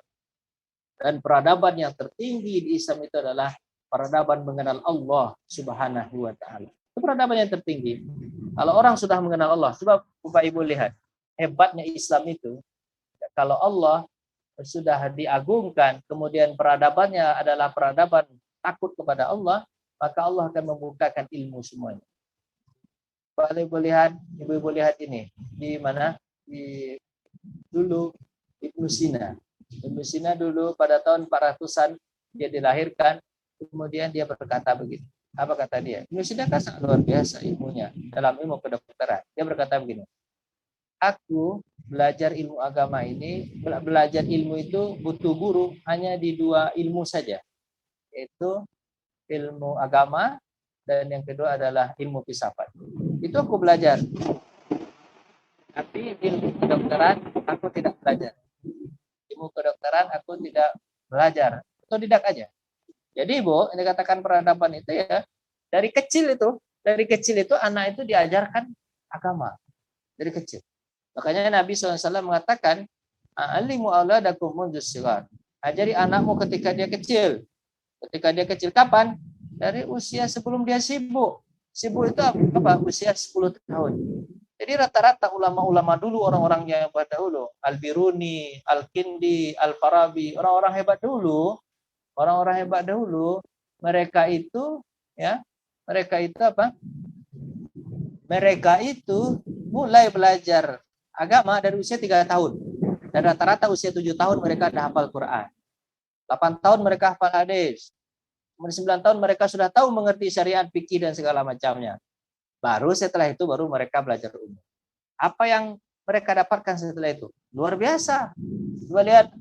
Dan peradaban yang tertinggi di Islam itu adalah peradaban mengenal Allah Subhanahu wa taala. Itu peradaban yang tertinggi. Kalau orang sudah mengenal Allah, coba Bapak Ibu lihat, hebatnya Islam itu, kalau Allah sudah diagungkan, kemudian peradabannya adalah peradaban takut kepada Allah, maka Allah akan membukakan ilmu semuanya. Ibu lihat ini di mana? Dulu Ibnu Sina. Ibnu Sina dulu pada tahun 400-an dia dilahirkan, kemudian dia berkata begini. Apa kata dia? Ibnu Sina kan sangat luar biasa ilmunya dalam ilmu kedokteran. Dia berkata begini, aku belajar ilmu agama ini, belajar ilmu itu butuh guru hanya di 2 ilmu saja, yaitu ilmu agama dan yang kedua adalah ilmu filsafat. Itu aku belajar. Tapi ilmu kedokteran aku tidak belajar. Ilmu kedokteran aku tidak belajar. Otodidak aja. Jadi Ibu, ini katakan peradaban itu ya, dari kecil itu anak itu diajarkan agama dari kecil. Makanya Nabi SAW mengatakan, alimu auladakum mundus sigar. Ajari anakmu ketika dia kecil. Ketika dia kecil kapan? Dari usia sebelum dia sibuk. Sibuk itu apa? Usia 10 tahun. Jadi rata-rata ulama-ulama dulu, orang-orang yang hebat dahulu, Al-Biruni, Al-Kindi, Al-Farabi, orang-orang hebat dulu, mereka itu apa? Mereka itu mulai belajar agama dari usia 3 tahun. Dan rata-rata usia 7 tahun mereka dah hafal Quran. 8 tahun mereka hafal hadis. 9 tahun mereka sudah tahu mengerti syariat, fikih dan segala macamnya. Baru setelah itu baru mereka belajar umum. Apa yang mereka dapatkan setelah itu? Luar biasa. Coba lihat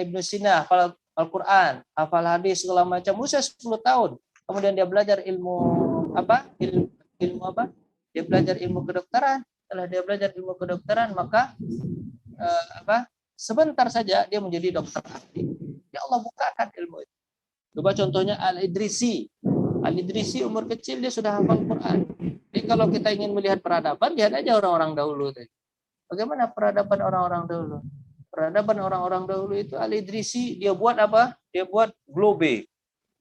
Ibnu Sina hafal Al-Quran, hafal hadis segala macam usia 10 tahun. Kemudian dia belajar ilmu apa? Ilmu apa? Dia belajar ilmu kedokteran. Setelah dia belajar ilmu kedokteran, maka sebentar saja dia menjadi dokter ahli. Ya Allah bukakan ilmu itu. Coba contohnya Al-Idrisi. Al-Idrisi umur kecil dia sudah hafal Quran. Jadi kalau kita ingin melihat peradaban, lihat aja orang-orang dahulu. Bagaimana peradaban orang-orang dahulu? Peradaban orang-orang dahulu itu Al-Idrisi dia buat apa? Dia buat globe.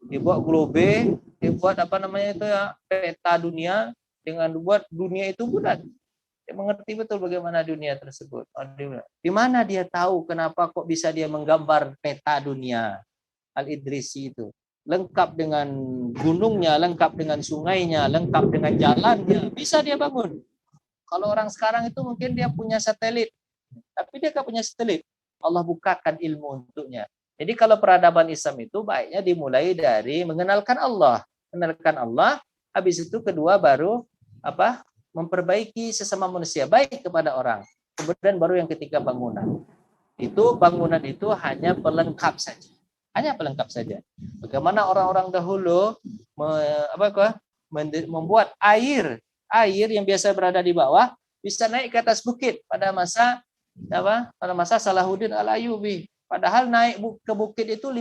Dia buat apa namanya itu ya, peta dunia dengan buat dunia itu bulat. Dia mengerti betul bagaimana dunia tersebut. Di mana dia tahu kenapa kok bisa dia menggambar peta dunia? Al-Idrisi itu lengkap dengan gunungnya, lengkap dengan sungainya, lengkap dengan jalannya, bisa dia bangun. Kalau orang sekarang itu mungkin dia punya satelit, tapi dia nggak punya satelit. Allah bukakan ilmu untuknya. Jadi kalau peradaban Islam itu baiknya dimulai dari mengenalkan Allah, habis itu kedua baru apa? Memperbaiki sesama manusia, baik kepada orang. Kemudian baru yang ketiga bangunan. Bangunan itu hanya pelengkap saja. Bagaimana orang-orang dahulu membuat air yang biasa berada di bawah bisa naik ke atas bukit pada masa Salahuddin Al-Ayyubi. Padahal naik ke bukit itu 5.000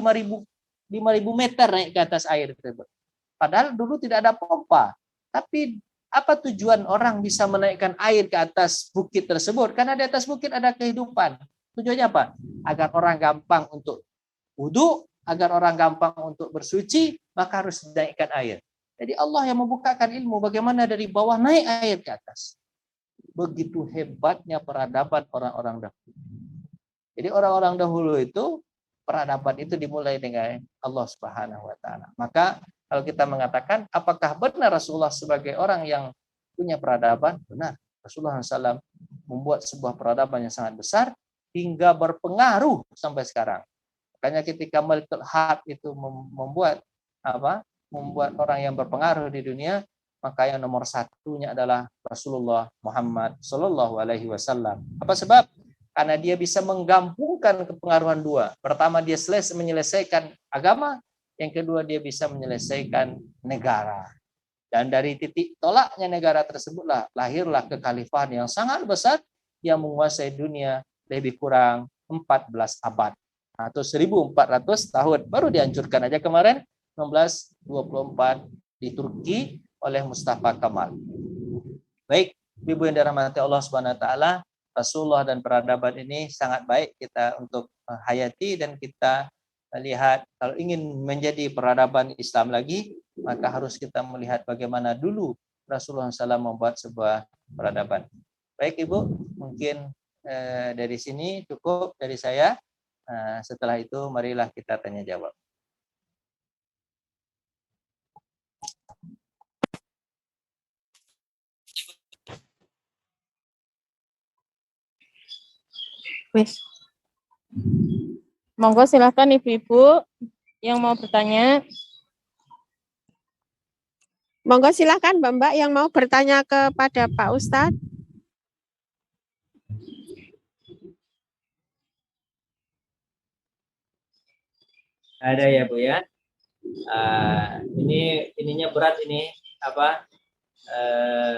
meter naik ke atas air tersebut. Padahal dulu tidak ada pompa. Tapi apa tujuan orang bisa menaikkan air ke atas bukit tersebut? Karena di atas bukit ada kehidupan. Tujuannya apa? Agar orang gampang untuk wudu, agar orang gampang untuk bersuci, maka harus dinaikkan air. Jadi Allah yang membukakan ilmu bagaimana dari bawah naik air ke atas. Begitu hebatnya peradaban orang-orang dahulu. Jadi orang-orang dahulu itu, peradaban itu dimulai dengan Allah Subhanahu wa taala. Maka kalau kita mengatakan apakah benar Rasulullah sebagai orang yang punya peradaban? Benar. Rasulullah SAW membuat sebuah peradaban yang sangat besar hingga berpengaruh sampai sekarang. Makanya ketika Malikul Haq itu membuat orang yang berpengaruh di dunia, maka yang nomor satunya adalah Rasulullah Muhammad Sallallahu Alaihi Wasallam. Apa sebab? Karena dia bisa menggabungkan kepengaruhan dua. Pertama dia menyelesaikan agama, yang kedua dia bisa menyelesaikan negara. Dan dari titik tolaknya negara tersebutlah lahirlah kekhalifahan yang sangat besar yang menguasai dunia lebih kurang 14 abad. Atau 1400 tahun. Baru dihancurkan aja kemarin 1924 di Turki oleh Mustafa Kemal. Baik, Ibu yang dirahmati Allah Subhanahu wa taala, Rasulullah dan peradaban ini sangat baik kita untuk hayati dan kita lihat kalau ingin menjadi peradaban Islam lagi, maka harus kita melihat bagaimana dulu Rasulullah SAW membuat sebuah peradaban. Baik Ibu, mungkin dari sini cukup dari saya. Setelah itu marilah kita tanya jawab. Wis. Monggo silakan ibu-ibu yang mau bertanya. Monggo silakan Mbak-mbak yang mau bertanya kepada Pak Ustadz. Ada ya Bu ya. Ininya berat ini apa?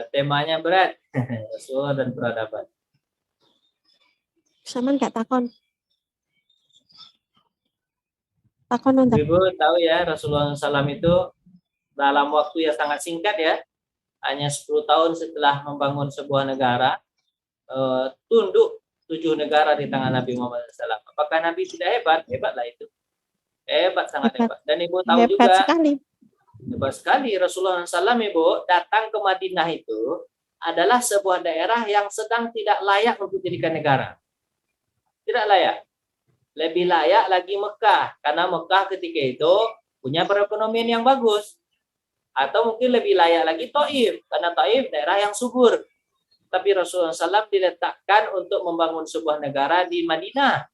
Temanya berat. Rasulullah dan peradaban. Sama nggak takon? Takon untuk. Ibu tahu ya Rasulullah SAW itu dalam waktu yang sangat singkat ya, hanya 10 tahun setelah membangun sebuah negara, tunduk 7 negara di tangan Nabi Muhammad SAW. Apakah Nabi tidak hebat? Hebatlah itu. Hebat, sangat hebat. Dan Ibu tahu Hebat juga, sekali. hebat sekali Rasulullah SAW Ibu datang ke Madinah itu adalah sebuah daerah yang sedang tidak layak untuk dijadikan negara. Tidak layak. Lebih layak lagi Mekah, karena Mekah ketika itu punya perekonomian yang bagus. Atau mungkin lebih layak lagi Taif, karena Taif daerah yang subur. Tapi Rasulullah SAW diletakkan untuk membangun sebuah negara di Madinah.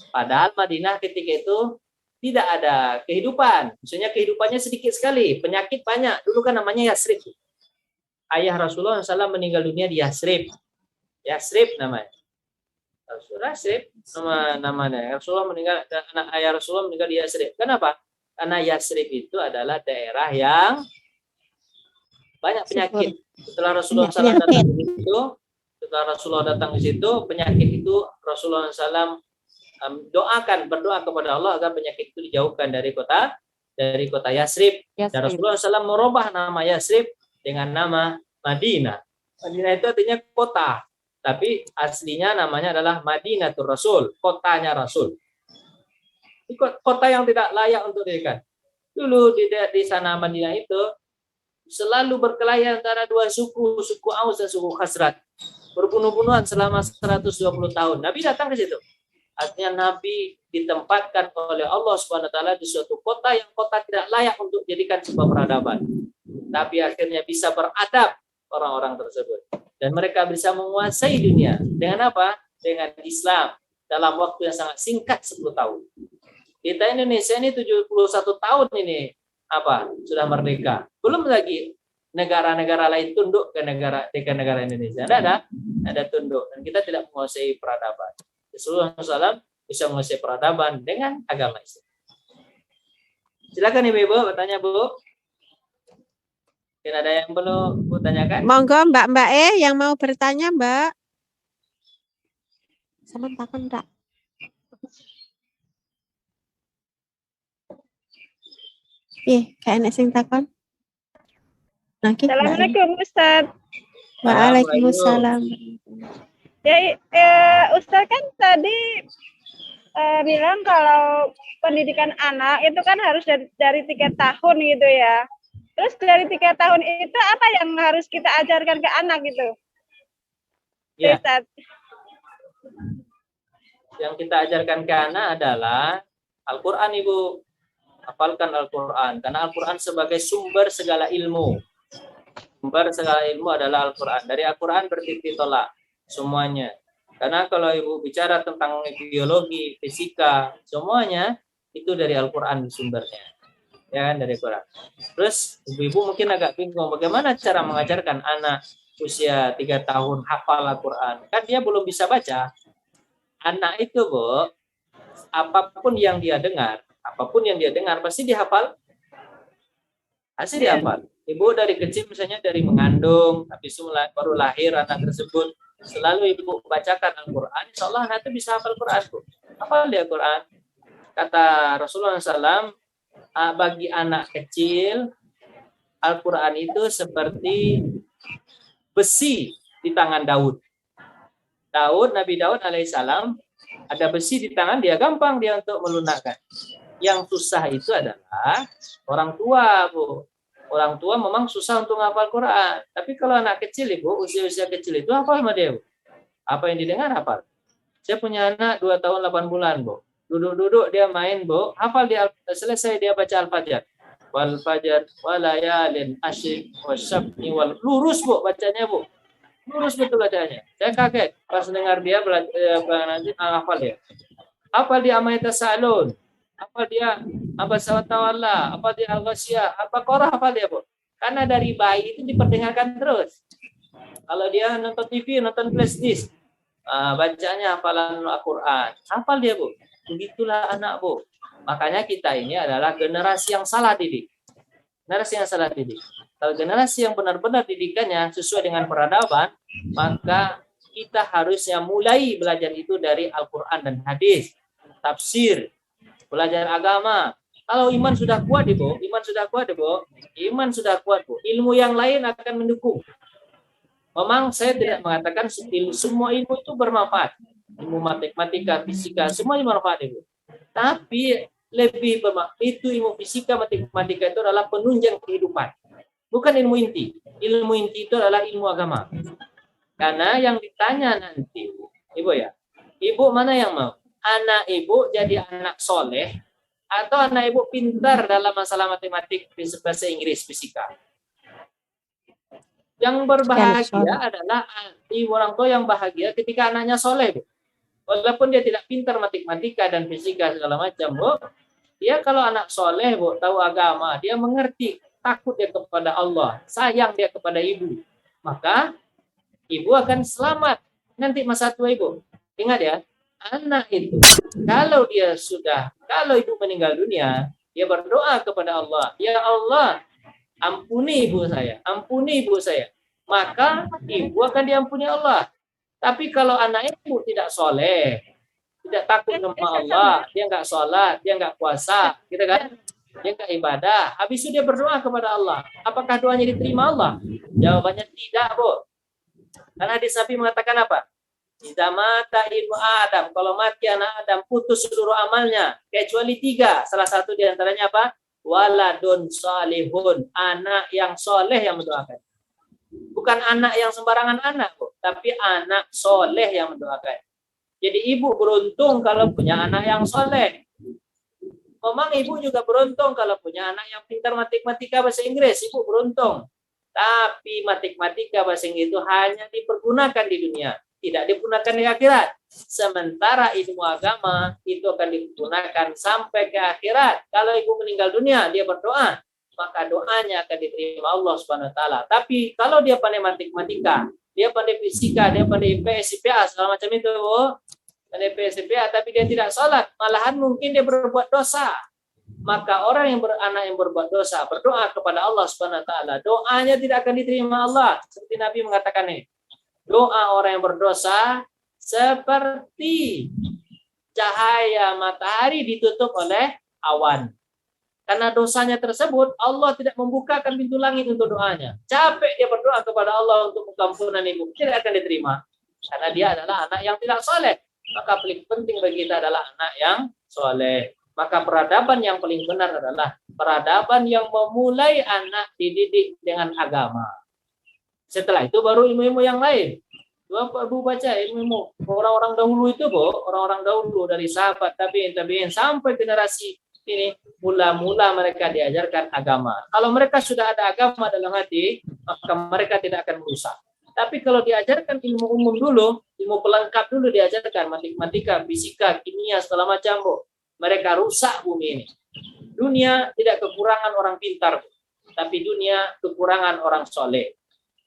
Padahal Madinah ketika itu tidak ada kehidupan. Misalnya kehidupannya sedikit sekali, penyakit banyak. Dulu kan namanya Yasrib. Ayah Rasulullah SAW meninggal dunia di Yasrib. Yasrib namanya. Yasrib namanya. Rasulullah meninggal, anak ayah Rasulullah meninggal di Yasrib. Kenapa? Karena Yasrib itu adalah daerah yang banyak penyakit. Setelah Rasulullah SAW datang di situ, penyakit itu Rasulullah SAW berdoa kepada Allah agar penyakit itu dijauhkan dari kota Yasrib. Dan Rasulullah SAW merubah nama Yasrib dengan nama Madinah. Madinah itu artinya kota, tapi aslinya namanya adalah Madinatul Rasul, kotanya Rasul. Kota yang tidak layak untuk dirikan. Dulu di sana Madinah itu selalu berkelahi antara dua suku Aus dan suku Khazraj. Berbunuh-bunuhan selama 120 tahun. Nabi datang ke situ. Artinya Nabi ditempatkan oleh Allah Subhanahu wa taala di suatu kota yang kota tidak layak untuk dijadikan sebuah peradaban. Tapi akhirnya bisa beradab orang-orang tersebut. Dan mereka bisa menguasai dunia. Dengan apa? Dengan Islam. Dalam waktu yang sangat singkat 10 tahun. Kita Indonesia ini 71 tahun ini sudah merdeka. Belum lagi negara-negara lain tunduk ke negara Indonesia. Ada tunduk. Dan kita tidak menguasai peradaban. Rasulullah SAW bisa menguasai peradaban dengan agama Islam. Silakan Ibu bertanya Bu. Mungkin ada yang perlu Bu tanyakan? Monggo Mbak yang mau bertanya Mbak. Sama takon enggak? Kayak enak sing takon. Assalamualaikum Ustaz. Waalaikumsalam. Ya, Ustaz kan tadi bilang kalau pendidikan anak itu kan harus dari 3 tahun gitu ya. Terus dari 3 tahun itu apa yang harus kita ajarkan ke anak gitu? Ya. Ustaz. Yang kita ajarkan ke anak adalah Al-Quran Ibu. Hafalkan Al-Quran. Karena Al-Quran sebagai sumber segala ilmu. Sumber segala ilmu adalah Al-Quran. Dari Al-Quran bertitik tolak semuanya. Karena kalau Ibu bicara tentang biologi, fisika, semuanya itu dari Al-Quran sumbernya. Ya kan, dari Quran. Terus Ibu mungkin agak bingung bagaimana cara mengajarkan anak usia 3 tahun hafal Al-Quran. Kan dia belum bisa baca. Anak itu, Bu, apapun yang dia dengar pasti dihafal. Pasti dihafal. Ibu dari kecil misalnya dari mengandung, habis itu baru lahir anak tersebut, selalu Ibu bacakan Al-Quran, insya Allah anak itu bisa hafal Quran, Bu. Hafal dia Quran. Kata Rasulullah SAW, bagi anak kecil, Al-Quran itu seperti besi di tangan Daud. Nabi Daud alaihissalam, ada besi di tangan dia, gampang dia untuk melunakkan. Yang susah itu adalah orang tua, Bu. Orang tua memang susah untuk hafal Quran. Tapi kalau anak kecil, Ibu, usia-usia kecil itu hafal sama dia, Bu. Apa yang didengar hafal. Saya punya anak 2 tahun 8 bulan, Bu. Duduk-duduk dia main, Bu. Hafal dia, selesai dia baca Al-Fajr. Wal fajar walayalin asyik wasyabni wal. Lurus, Bu, bacanya, Bu. Lurus betul bacanya. Saya kaget pas dengar dia nanti hafal dia. Hafal dia Amayat Salun. Hafal dia Abasa wa Tawalla, hafal dia Al-Ghasyiyah, apa Qorah hafal dia, Bu. Karena dari bayi itu diperdengarkan terus. Kalau dia nonton TV, nonton flash disk, bacanya hafalan Al-Quran. Hafal dia, Bu. Begitulah anak, Bu. Makanya kita ini adalah generasi yang salah didik. Generasi yang salah didik. Kalau generasi yang benar-benar didikannya sesuai dengan peradaban, maka kita harusnya mulai belajar itu dari Al-Quran dan hadis, tafsir, belajar agama. Kalau iman sudah kuat, Ibu, iman sudah kuat, Bu. Ilmu yang lain akan mendukung. Memang saya tidak mengatakan semua ilmu itu bermanfaat. Ilmu matematika, fisika, semua bermanfaat, Ibu. Tapi lebih bermanfaat itu ilmu fisika, matematika itu adalah penunjang kehidupan. Bukan ilmu inti. Ilmu inti itu adalah ilmu agama. Karena yang ditanya nanti, Ibu ya, Ibu mana yang mau? Anak Ibu jadi anak soleh, atau anak Ibu pintar dalam masalah matematik, bahasa Inggris, fisika? Yang berbahagia adalah ibu orang tua yang bahagia ketika anaknya soleh, Bu. Walaupun dia tidak pintar matematika dan fisika segala macam, Bu, dia kalau anak soleh, Bu, tahu agama, dia mengerti, takut dia kepada Allah, sayang dia kepada ibu, maka ibu akan selamat nanti masa tua Ibu. Ingat ya, anak itu kalau ibu meninggal dunia, dia berdoa kepada Allah, ya Allah, ampuni ibu saya, maka ibu akan diampuni Allah. Tapi kalau anak ibu tidak soleh, tidak takut sama Allah, dia nggak sholat, dia nggak puasa, gitu kan? Dia nggak ibadah. Habis itu dia berdoa kepada Allah. Apakah doanya diterima Allah? Jawabannya tidak, Bu. Karena hadis Nabi mengatakan apa? Idza mata ibnu Adam, kalau mati anak Adam putus seluruh amalnya kecuali 3. Salah satu di antaranya apa? Waladun salihun, anak yang soleh yang mendoakan. Bukan anak yang sembarangan anak, Bu, tapi anak soleh yang mendoakan. Jadi ibu beruntung kalau punya anak yang soleh. Memang ibu juga beruntung kalau punya anak yang pintar matematika bahasa Inggris. Ibu beruntung. Tapi matematika bahasa Inggris itu hanya dipergunakan di dunia, tidak digunakan di akhirat. Sementara ilmu agama itu akan digunakan sampai ke akhirat. Kalau ibu meninggal dunia, dia berdoa, maka doanya akan diterima Allah Subhanahu wa taala. Tapi kalau dia pandai matematika, dia pandai fisika, dia pandai IPS, IPA, segala macam itu, Bu, pandai IPS, IPA, tapi dia tidak sholat, malahan mungkin dia berbuat dosa. Maka orang yang beranak yang berbuat dosa berdoa kepada Allah Subhanahu wa taala, doanya tidak akan diterima Allah. Seperti Nabi mengatakan ini, doa orang yang berdosa seperti cahaya matahari ditutup oleh awan. Karena dosanya tersebut, Allah tidak membukakan pintu langit untuk doanya. Capek dia berdoa kepada Allah untuk pengampunan ibu, tidak akan diterima. Karena dia adalah anak yang tidak soleh. Maka paling penting bagi kita adalah anak yang soleh. Maka peradaban yang paling benar adalah peradaban yang memulai anak dididik dengan agama. Setelah itu baru ilmu-ilmu yang lain. Ibu baca ilmu orang-orang dahulu itu, Bu, orang-orang dahulu dari sahabat tabi'in sampai generasi ini, mula-mula mereka diajarkan agama. Kalau mereka sudah ada agama dalam hati, maka mereka tidak akan merusak. Tapi kalau diajarkan ilmu umum dulu, ilmu pelengkap dulu diajarkan, matematika, fisika, kimia, segala macam, Bu, mereka rusak bumi ini. Dunia tidak kekurangan orang pintar, Bu, tapi dunia kekurangan orang soleh.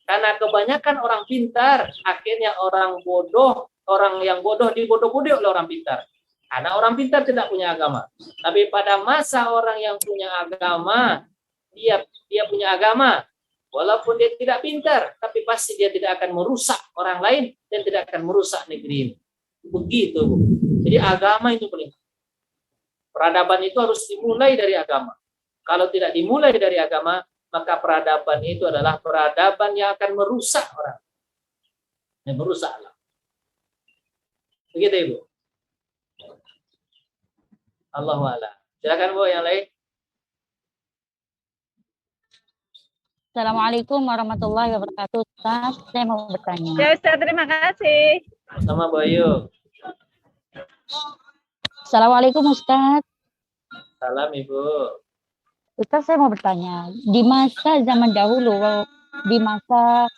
Karena kebanyakan orang pintar, akhirnya orang bodoh, orang yang bodoh dibodoh-bodoh oleh orang pintar. Karena orang pintar tidak punya agama. Tapi pada masa orang yang punya agama, dia punya agama. Walaupun dia tidak pintar, tapi pasti dia tidak akan merusak orang lain dan tidak akan merusak negeri ini. Begitu, Bu. Jadi agama itu paling. Peradaban itu harus dimulai dari agama. Kalau tidak dimulai dari agama, maka peradaban itu adalah peradaban yang akan merusak orang. Yang merusak alam. Begitu, Ibu. Allahu a'lam. Silakan, Bu, yang lain. Assalamualaikum warahmatullahi wabarakatuh. Ustaz, saya mau bertanya. Ya Ustaz, terima kasih. Sama Bu Ayu. Assalamualaikum Ustaz. Salam, Ibu. Ustaz, saya mau bertanya. Di masa zaman dahulu, di masa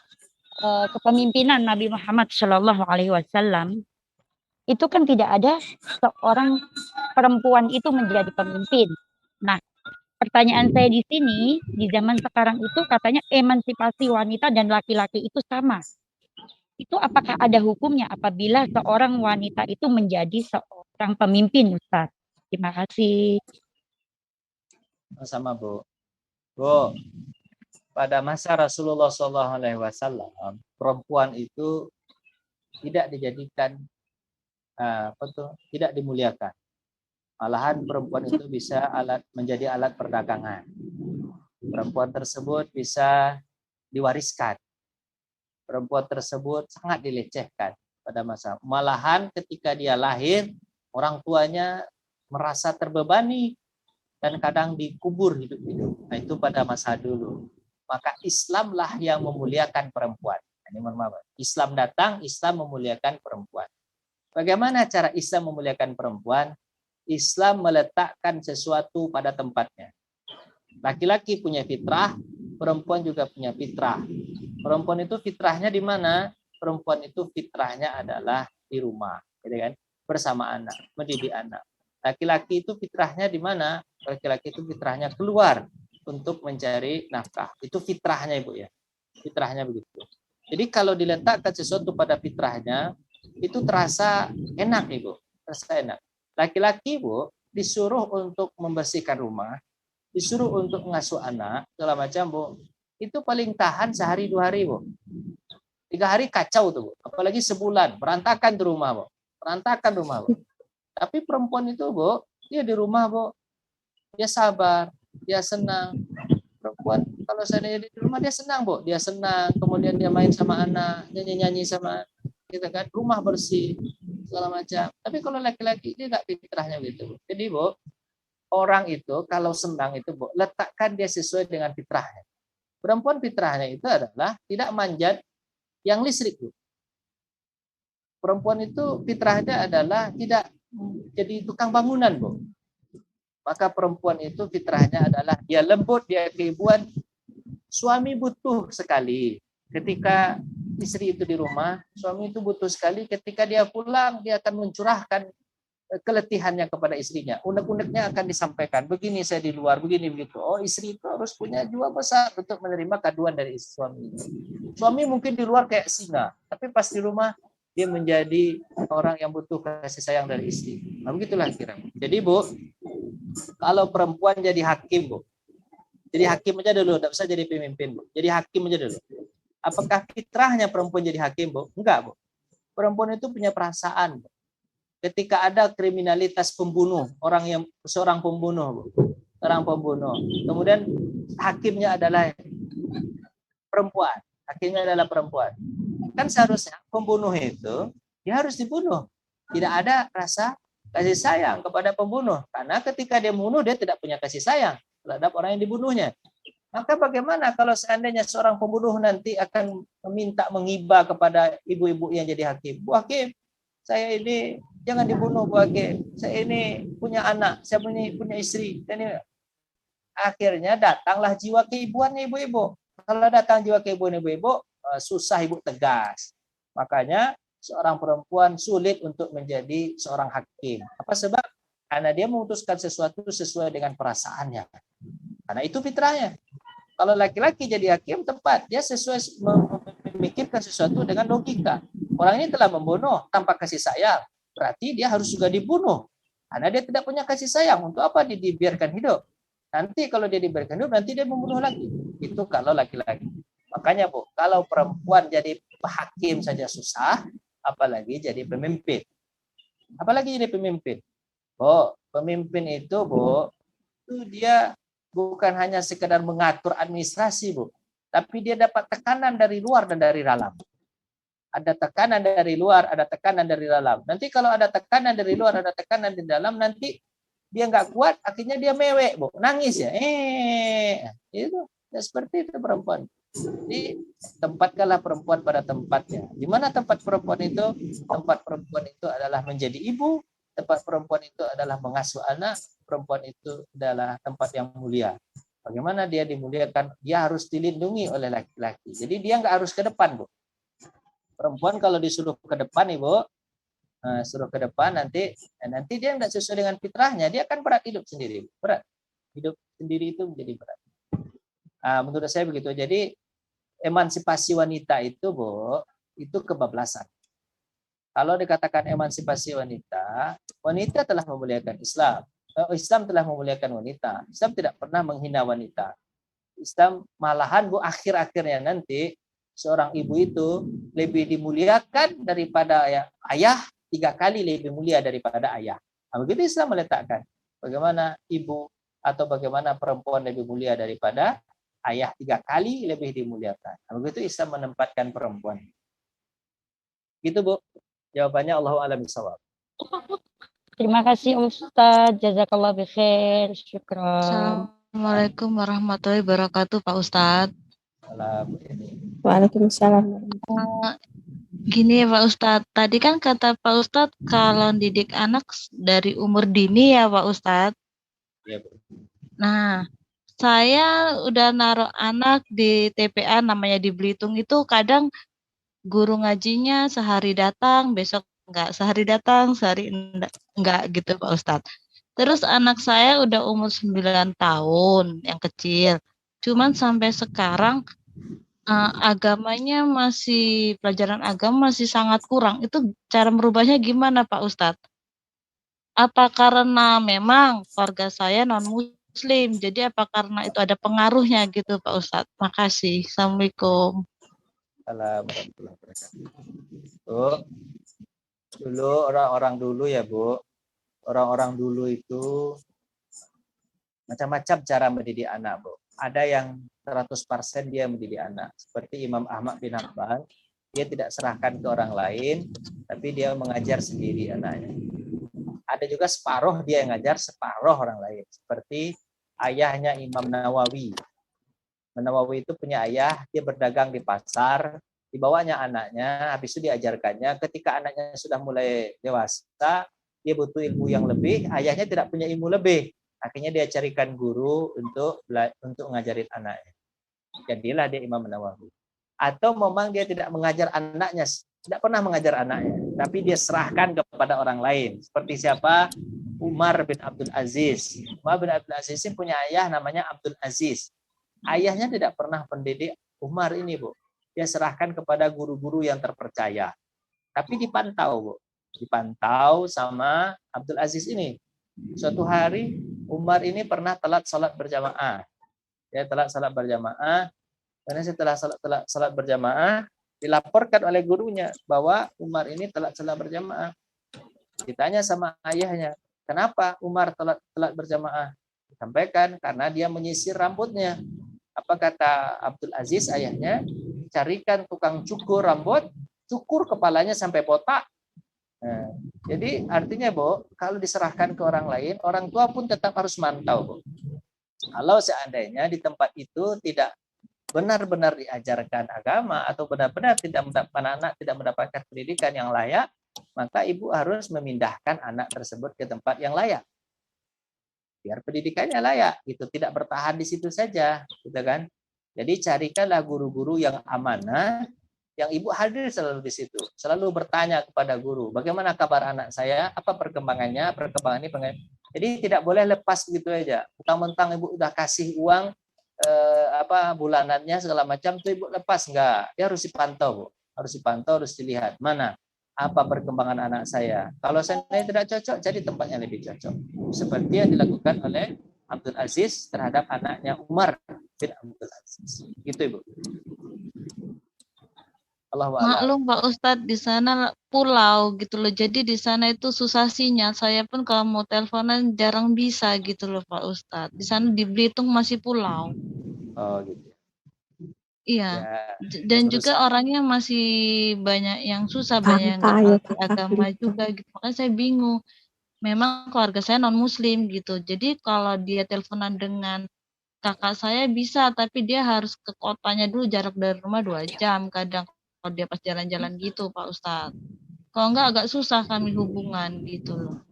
kepemimpinan Nabi Muhammad SAW, itu kan tidak ada seorang perempuan itu menjadi pemimpin. Nah, pertanyaan saya di sini, di zaman sekarang itu katanya emansipasi wanita dan laki-laki itu sama. Itu apakah ada hukumnya apabila seorang wanita itu menjadi seorang pemimpin, Ustaz? Terima kasih. Sama Bu. Bu, pada masa Rasulullah SAW, perempuan itu tidak dijadikan tidak dimuliakan. Malahan perempuan itu bisa menjadi alat perdagangan. Perempuan tersebut bisa diwariskan. Perempuan tersebut sangat dilecehkan pada masa. Malahan ketika dia lahir, orang tuanya merasa terbebani dan kadang dikubur hidup-hidup. Nah, itu pada masa dulu. Maka Islamlah yang memuliakan perempuan. Ini Islam datang, Islam memuliakan perempuan. Bagaimana cara Islam memuliakan perempuan? Islam meletakkan sesuatu pada tempatnya. Laki-laki punya fitrah, perempuan juga punya fitrah. Perempuan itu fitrahnya di mana? Perempuan itu fitrahnya adalah di rumah, gitu kan? Bersama anak, mendidik anak. Laki-laki itu fitrahnya di mana? Laki-laki itu fitrahnya keluar untuk mencari nafkah. Itu fitrahnya, Ibu ya. Fitrahnya begitu. Jadi kalau diletakkan sesuatu pada fitrahnya, itu terasa enak, Ibu. Terasa enak. Laki-laki, Bu, disuruh untuk membersihkan rumah, disuruh untuk mengasuh anak, segala macam, Bu. Itu paling tahan sehari 2 hari, Bu. 3 hari kacau tuh, Bu. Apalagi sebulan, berantakan di rumah, Bu. Berantakan rumah, Bu. Tapi perempuan itu, Bu, dia di rumah, Bu. Dia sabar, dia senang. Perempuan kalau saya di rumah dia senang, Bu. Dia senang, kemudian dia main sama anak, nyanyi-nyanyi sama kita kan, rumah bersih, segala macam. Tapi kalau laki-laki dia nggak fitrahnya gitu. Jadi, Bu, orang itu kalau senang itu, Bu, letakkan dia sesuai dengan fitrahnya. Perempuan fitrahnya itu adalah tidak manjat yang listrik, Bu. Perempuan itu fitrahnya adalah tidak jadi tukang bangunan, Bu. Maka perempuan itu fitrahnya adalah dia lembut, dia keibuan. Suami butuh sekali ketika istri itu di rumah, suami itu butuh sekali ketika dia pulang, dia akan mencurahkan keletihannya kepada istrinya. Unek-uneknya akan disampaikan. Begini saya di luar, begini begitu. Oh, istri itu harus punya jiwa besar untuk menerima kaduan dari suami. Suami mungkin di luar kayak singa, tapi pas di rumah dia menjadi orang yang butuh kasih sayang dari istri. Nah, begitulah kira. Jadi, Bu, kalau perempuan jadi hakim, Bu. Jadi hakim aja dulu, tidak usah jadi pemimpin, Bu. Jadi hakim aja dulu. Apakah fitrahnya perempuan jadi hakim, Bu? Enggak, Bu. Perempuan itu punya perasaan, Bu. Ketika ada kriminalitas pembunuh, seorang pembunuh, Bu. Seorang pembunuh. Kemudian hakimnya adalah perempuan. Hakimnya adalah perempuan. Kan seharusnya pembunuh itu dia harus dibunuh. Tidak ada rasa kasih sayang kepada pembunuh. Karena ketika dia membunuh, dia tidak punya kasih sayang terhadap orang yang dibunuhnya. Maka bagaimana kalau seandainya seorang pembunuh nanti akan meminta menghibah kepada ibu-ibu yang jadi hakim? Bu Hakim, saya ini jangan dibunuh, Bu Hakim. Saya ini punya anak, saya punya istri. Akhirnya datanglah jiwa keibuannya ibu-ibu. Kalau datang jiwa keibuan ibu-ibu, susah ibu tegas. Makanya seorang perempuan sulit untuk menjadi seorang hakim. Apa sebab? Karena dia memutuskan sesuatu sesuai dengan perasaannya. Karena itu fitrahnya. Kalau laki-laki jadi hakim tepat, dia sesuai memikirkan sesuatu dengan logika. Orang ini telah membunuh tanpa kasih sayang, berarti dia harus juga dibunuh. Karena dia tidak punya kasih sayang, untuk apa dia dibiarkan hidup? Nanti kalau dia dibiarkan hidup, nanti dia membunuh lagi. Itu kalau laki-laki. Makanya, Bu, kalau perempuan jadi hakim saja susah, apalagi jadi pemimpin. Apalagi jadi pemimpin. Bu, pemimpin itu, Bu, itu dia bukan hanya sekedar mengatur administrasi, Bu, tapi dia dapat tekanan dari luar dan dari dalam. Ada tekanan dari luar, ada tekanan dari dalam. Nanti kalau ada tekanan dari luar, ada tekanan di dalam, nanti dia nggak kuat, akhirnya dia mewek, Bu, nangis ya. Itu ya, seperti itu perempuan. Jadi tempatkanlah perempuan pada tempatnya. Di mana tempat perempuan itu? Tempat perempuan itu adalah menjadi ibu. Tempat perempuan itu adalah mengasuh anak. Perempuan itu adalah tempat yang mulia. Bagaimana dia dimuliakan? Dia harus dilindungi oleh laki-laki. Jadi dia nggak harus ke depan, Bu. Perempuan kalau disuruh ke depan, Ibu, suruh ke depan nanti dia nggak sesuai dengan fitrahnya, dia akan berat hidup sendiri, berat hidup sendiri itu menjadi berat. Menurut saya begitu. Jadi emansipasi wanita itu, Bu, itu kebablasan. Kalau dikatakan emansipasi wanita, wanita telah memuliakan Islam. Islam telah memuliakan wanita. Islam tidak pernah menghina wanita. Islam malahan, Bu, akhir-akhirnya nanti seorang ibu itu lebih dimuliakan daripada ayah, 3 kali lebih mulia daripada ayah. Begitu Islam meletakkan. Bagaimana ibu atau bagaimana perempuan lebih mulia daripada ayah, 3 kali lebih dimuliakan. Begitu Islam menempatkan perempuan. Gitu, Bu. Jawabannya Allahu a'lam bishawab. Terima kasih Ustadz. Jazakallah khair. Syukran. Assalamualaikum warahmatullahi wabarakatuh, Pak Ustadz. Waalaikumsalam. Gini ya Pak Ustadz, tadi kan kata Pak Ustadz kalau didik anak dari umur dini ya Pak Ustadz. Iya, Bu. Nah, saya udah naruh anak di TPA namanya di Belitung itu kadang guru ngajinya sehari datang, besok enggak, sehari datang, sehari enggak gitu Pak Ustadz. Terus anak saya udah umur 9 tahun, yang kecil. Cuman sampai sekarang agamanya masih, pelajaran agama masih sangat kurang. Itu cara merubahnya gimana Pak Ustadz? Apa karena memang keluarga saya non-muslim, jadi apa karena itu ada pengaruhnya gitu Pak Ustadz? Makasih. Assalamualaikum. Bu, dulu orang-orang dulu ya, Bu. Orang-orang dulu itu macam-macam cara mendidik anak, Bu. Ada yang 100% dia mendidik anak. Seperti Imam Ahmad bin Hanbal, dia tidak serahkan ke orang lain, tapi dia mengajar sendiri anaknya. Ada juga separuh dia yang ngajar, separuh orang lain. Seperti ayahnya Imam Nawawi. Nawawi itu punya ayah, dia berdagang di pasar, dibawanya anaknya, habis itu diajarkannya. Ketika anaknya sudah mulai dewasa, dia butuh ilmu yang lebih, ayahnya tidak punya ilmu lebih. Akhirnya dia carikan guru untuk ngajarin anaknya. Jadilah dia Imam Nawawi. Atau memang dia tidak mengajar anaknya, tidak pernah mengajar anaknya, tapi dia serahkan kepada orang lain. Seperti siapa? Umar bin Abdul Aziz. Umar bin Abdul Aziz ini punya ayah namanya Abdul Aziz. Ayahnya tidak pernah mendidik Umar ini, Bu. Dia serahkan kepada guru-guru yang terpercaya. Tapi dipantau, Bu. Dipantau sama Abdul Aziz ini. Suatu hari Umar ini pernah telat salat berjamaah. Dia telat salat berjamaah. Karena setelah salat berjamaah dilaporkan oleh gurunya bahwa Umar ini telat salat berjamaah. Ditanya sama ayahnya, kenapa Umar telat berjamaah? Disampaikan karena dia menyisir rambutnya. Apa kata Abdul Aziz ayahnya? Carikan tukang cukur rambut, cukur kepalanya sampai botak. Nah, jadi artinya, Bu, kalau diserahkan ke orang lain, orang tua pun tetap harus mantau, Bu. Kalau seandainya di tempat itu tidak benar-benar diajarkan agama atau benar-benar anak tidak mendapatkan pendidikan yang layak, maka ibu harus memindahkan anak tersebut ke tempat yang layak. Biar pendidikannya layak, gitu, tidak bertahan di situ saja, gitu kan? Jadi carikanlah guru-guru yang amanah, yang ibu hadir selalu di situ, selalu bertanya kepada guru, bagaimana kabar anak saya, apa perkembangannya, perkembangan ini. Jadi tidak boleh lepas begitu aja. Mentang-mentang ibu udah kasih uang bulanannya segala macam, tuh ibu lepas enggak? Dia harus dipantau, Bu. Harus dipantau, harus dilihat mana apa perkembangan anak saya. Kalau saya tidak cocok, jadi tempatnya lebih cocok. Seperti yang dilakukan oleh Abdul Aziz terhadap anaknya Umar bin Abdul Aziz. Gitu, Ibu. Maklum Pak Ustadz, di sana pulau gitu loh. Jadi di sana itu susah sinyal. Saya pun kalau mau teleponan jarang bisa gitu loh Pak Ustadz. Di sana di Belitung masih pulau. Oh gitu. Iya. Ya, dan juga orangnya masih banyak yang susah, banyak yang nggak ngerti agama juga gitu. Makanya saya bingung. Memang keluarga saya non muslim gitu. Jadi kalau dia teleponan dengan kakak saya bisa, tapi dia harus ke kotanya dulu, jarak dari rumah 2 jam kadang kalau dia pas jalan-jalan gitu Pak Ustadz. Kalau enggak agak susah kami hubungan gitu loh.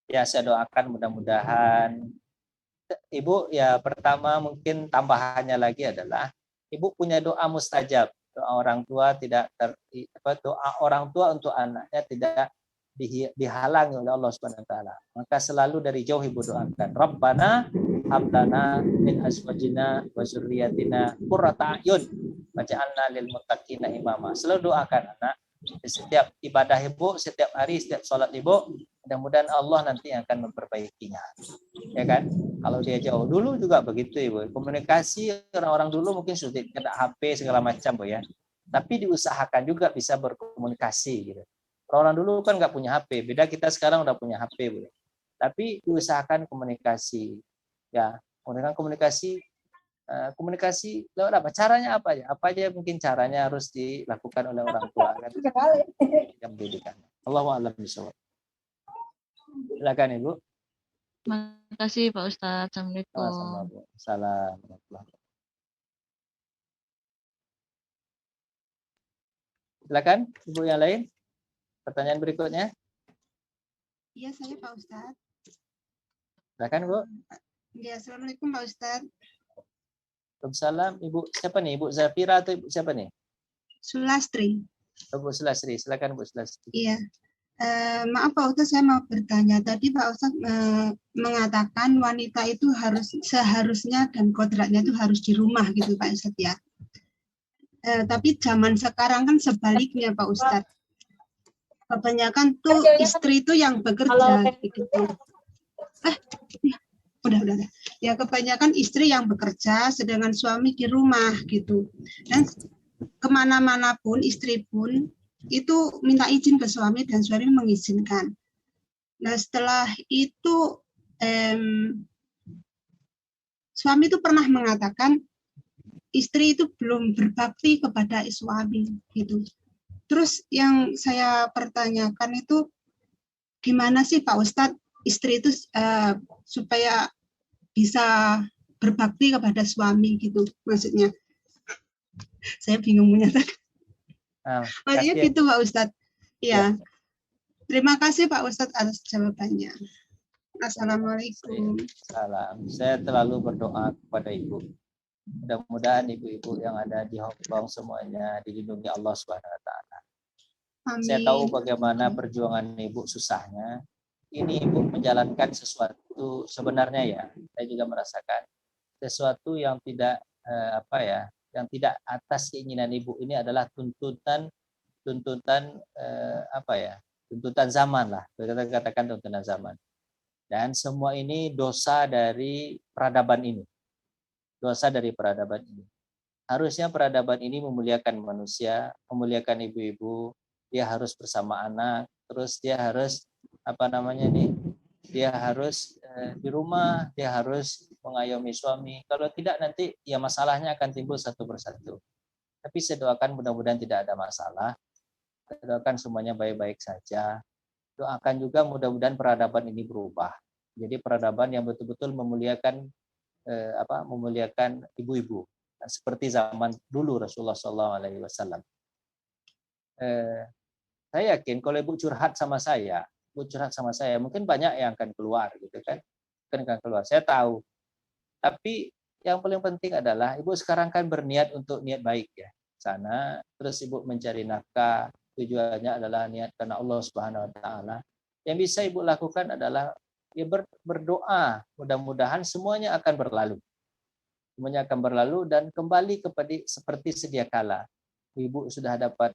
Ya, saya doakan mudah-mudahan Ibu, ya pertama mungkin tambahannya lagi adalah Ibu punya doa mustajab. Doa orang tua doa orang tua untuk anaknya tidak dihalangi oleh Allah Subhanahu wa taala. Maka selalu dari jauh ibu doakan, Rabbana hablana min azwajina wa dzurriyyatina qurrata a'yun waj'alna lil muttaqina imama. Selalu doakan anak setiap ibadah ibu, setiap hari, setiap sholat ibu, mudah-mudahan Allah nanti akan memperbaikinya. Ya kan? Kalau dia jauh dulu juga begitu ibu. Komunikasi orang-orang dulu mungkin sudah kena HP segala macam bu ya. Tapi diusahakan juga bisa berkomunikasi gitu. Orang dulu kan nggak punya HP, beda kita sekarang udah punya HP, Bu. Tapi diusahakan komunikasi, ya, komunikasi lewat apa? Caranya apa ya? Apa aja mungkin caranya harus dilakukan oleh orang tua kan? Yang pendidikan. Allahu a'lam bishawab. Silakan Ibu. Terima kasih Pak Ustadz. Assalamualaikum. Sama-sama, Bu. Salam. Silakan Ibu yang lain. Pertanyaan berikutnya. Iya, saya Pak Ustadz. Silakan Bu. Ya, Assalamualaikum Pak Ustadz. Waalaikumsalam. Ibu siapa nih? Ibu Zafira atau Ibu siapa nih? Sulastri. Bu Sulastri. Silakan Bu Sulastri. Iya. Maaf Pak Ustadz, saya mau bertanya. Tadi Pak Ustadz mengatakan wanita itu seharusnya dan kodratnya itu harus di rumah gitu Pak Ustadz ya. Tapi zaman sekarang kan sebaliknya Pak Ustadz. Kebanyakan tuh istri itu yang bekerja gitu. Ya, udah. Ya kebanyakan istri yang bekerja, sedangkan suami di rumah gitu. Dan kemana-mana pun istri pun itu minta izin ke suami dan suami mengizinkan. Nah setelah itu suami itu pernah mengatakan istri itu belum berbakti kepada suami gitu. Terus yang saya pertanyakan itu gimana sih Pak Ustadz istri itu supaya bisa berbakti kepada suami gitu maksudnya. Saya bingung menyatakan. Maksudnya gitu Pak Ustadz. Ya. Terima kasih Pak Ustadz atas jawabannya. Assalamualaikum. Salam. Saya terlalu berdoa kepada Ibu. Mudah-mudahan ibu-ibu yang ada di Hong Kong semuanya dilindungi Allah Subhanahu wa taala. Saya tahu bagaimana perjuangan ibu susahnya. Ini ibu menjalankan sesuatu sebenarnya ya. Saya juga merasakan sesuatu yang tidak yang tidak atas keinginan ibu. Ini adalah tuntutan zaman lah. Kita katakan tuntutan zaman. Dan semua ini dosa dari peradaban ini. Dosa dari peradaban ini. Harusnya peradaban ini memuliakan manusia, memuliakan ibu-ibu, dia harus bersama anak, terus dia harus dia harus di rumah, dia harus mengayomi suami. Kalau tidak nanti ya masalahnya akan timbul satu persatu. Tapi saya doakan mudah-mudahan tidak ada masalah. Saya doakan semuanya baik-baik saja. Doakan juga mudah-mudahan peradaban ini berubah. Jadi peradaban yang betul-betul memuliakan ibu-ibu seperti zaman dulu Rasulullah SAW. Saya yakin kalau ibu curhat sama saya, mungkin banyak yang akan keluar gitu kan, Saya tahu. Tapi yang paling penting adalah ibu sekarang kan berniat untuk niat baik ya sana, terus ibu mencari nafkah, tujuannya adalah niat karena Allah Subhanahu Wa Taala. Yang bisa ibu lakukan adalah ya berdoa, mudah-mudahan semuanya akan berlalu. Semuanya akan berlalu dan kembali kepada seperti sedia kala. Ibu sudah dapat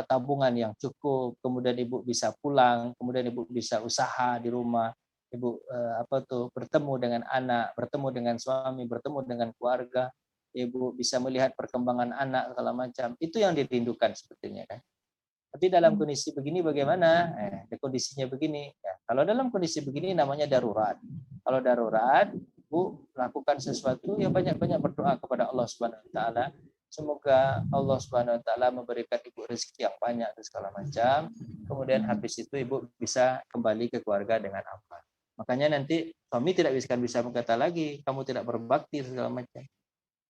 tabungan yang cukup, kemudian ibu bisa pulang, kemudian ibu bisa usaha di rumah, ibu bertemu dengan anak, bertemu dengan suami, bertemu dengan keluarga, ibu bisa melihat perkembangan anak segala macam. Itu yang dirindukan sebetulnya kan. Tapi dalam kondisi begini bagaimana? Kondisinya begini. Ya, kalau dalam kondisi begini namanya darurat. Kalau darurat, Bu lakukan sesuatu yang banyak-banyak berdoa kepada Allah Subhanahu Wa Taala. Semoga Allah Subhanahu Wa Taala memberikan ibu rezeki yang banyak dan segala macam. Kemudian habis itu ibu bisa kembali ke keluarga dengan aman. Makanya nanti suami tidak bisa berkata lagi, kamu tidak berbakti segala macam.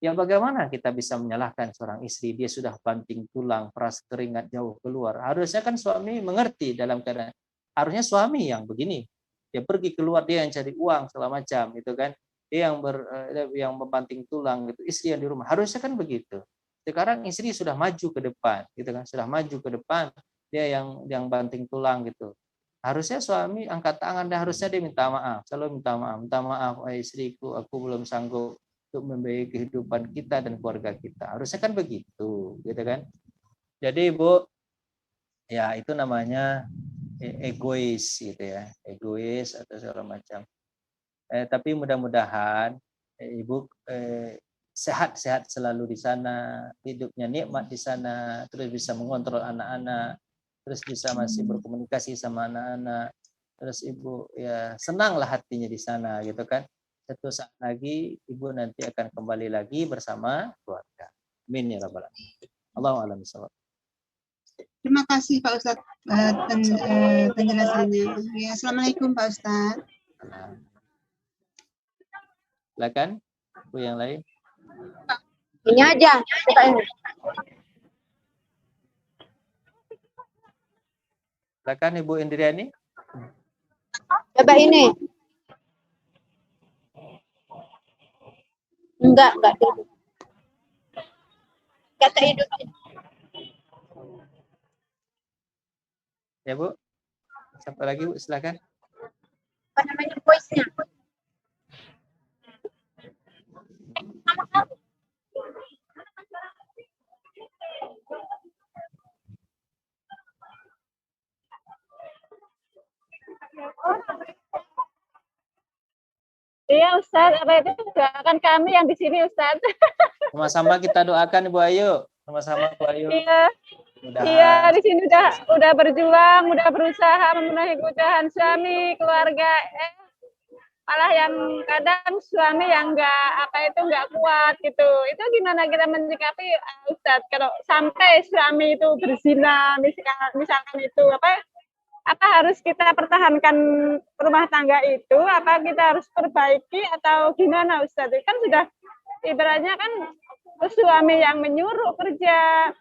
Ya bagaimana kita bisa menyalahkan seorang istri, dia sudah banting tulang, peras keringat jauh keluar. Harusnya kan suami mengerti dalam keadaan, harusnya suami yang begini. Dia pergi keluar, dia yang cari uang segala macam gitu kan. Dia yang membanting tulang gitu, istri yang di rumah. Harusnya kan begitu. Sekarang istri sudah maju ke depan gitu kan, sudah maju ke depan, dia yang banting tulang gitu. Harusnya suami angkat tangan dan harusnya dia minta maaf. Selalu minta maaf, istriku, aku belum sanggup untuk membiayai kehidupan kita dan keluarga kita. Harusnya kan begitu, gitu kan? Jadi Ibu, ya itu namanya egois gitu ya, egois atau segala macam. Tapi mudah-mudahan Ibu sehat-sehat selalu di sana, hidupnya nikmat di sana, terus bisa mengontrol anak-anak, terus bisa masih berkomunikasi sama anak-anak, terus Ibu ya senanglah hatinya di sana gitu kan. Satu saat lagi Ibu nanti akan kembali lagi bersama keluarga. Amin ya rabbal alamin. Allahu a'lam bishawab. Terima kasih Pak Ustadz penjelasannya. Ya, Assalamualaikum Pak Ustadz. Silakan Bu yang lain. Ini aja. Coba ini. Silakan Ibu Indriani. Coba ini. Enggak hidup. Kata hidup. Ya Bu. Siapa lagi Bu? Silakan. Apa namanya voice-nya? Iya Ustadz, apa itu doakan kami yang di sini Ustadz. Sama-sama kita doakan Ibu Ayu. Sama-sama Bu Ayu. Iya. Mudah-mudahan Iya, di sini udah berjuang, udah berusaha memenuhi kebutuhan suami, keluarga. Malah yang kadang suami yang nggak kuat gitu. Itu gimana kita menyikapi Ustadz kalau sampai suami itu berzina, misalkan itu apa harus kita pertahankan rumah tangga itu, apa kita harus perbaiki atau gimana Ustadz? Kan sudah ibaratnya kan suami yang menyuruh kerja,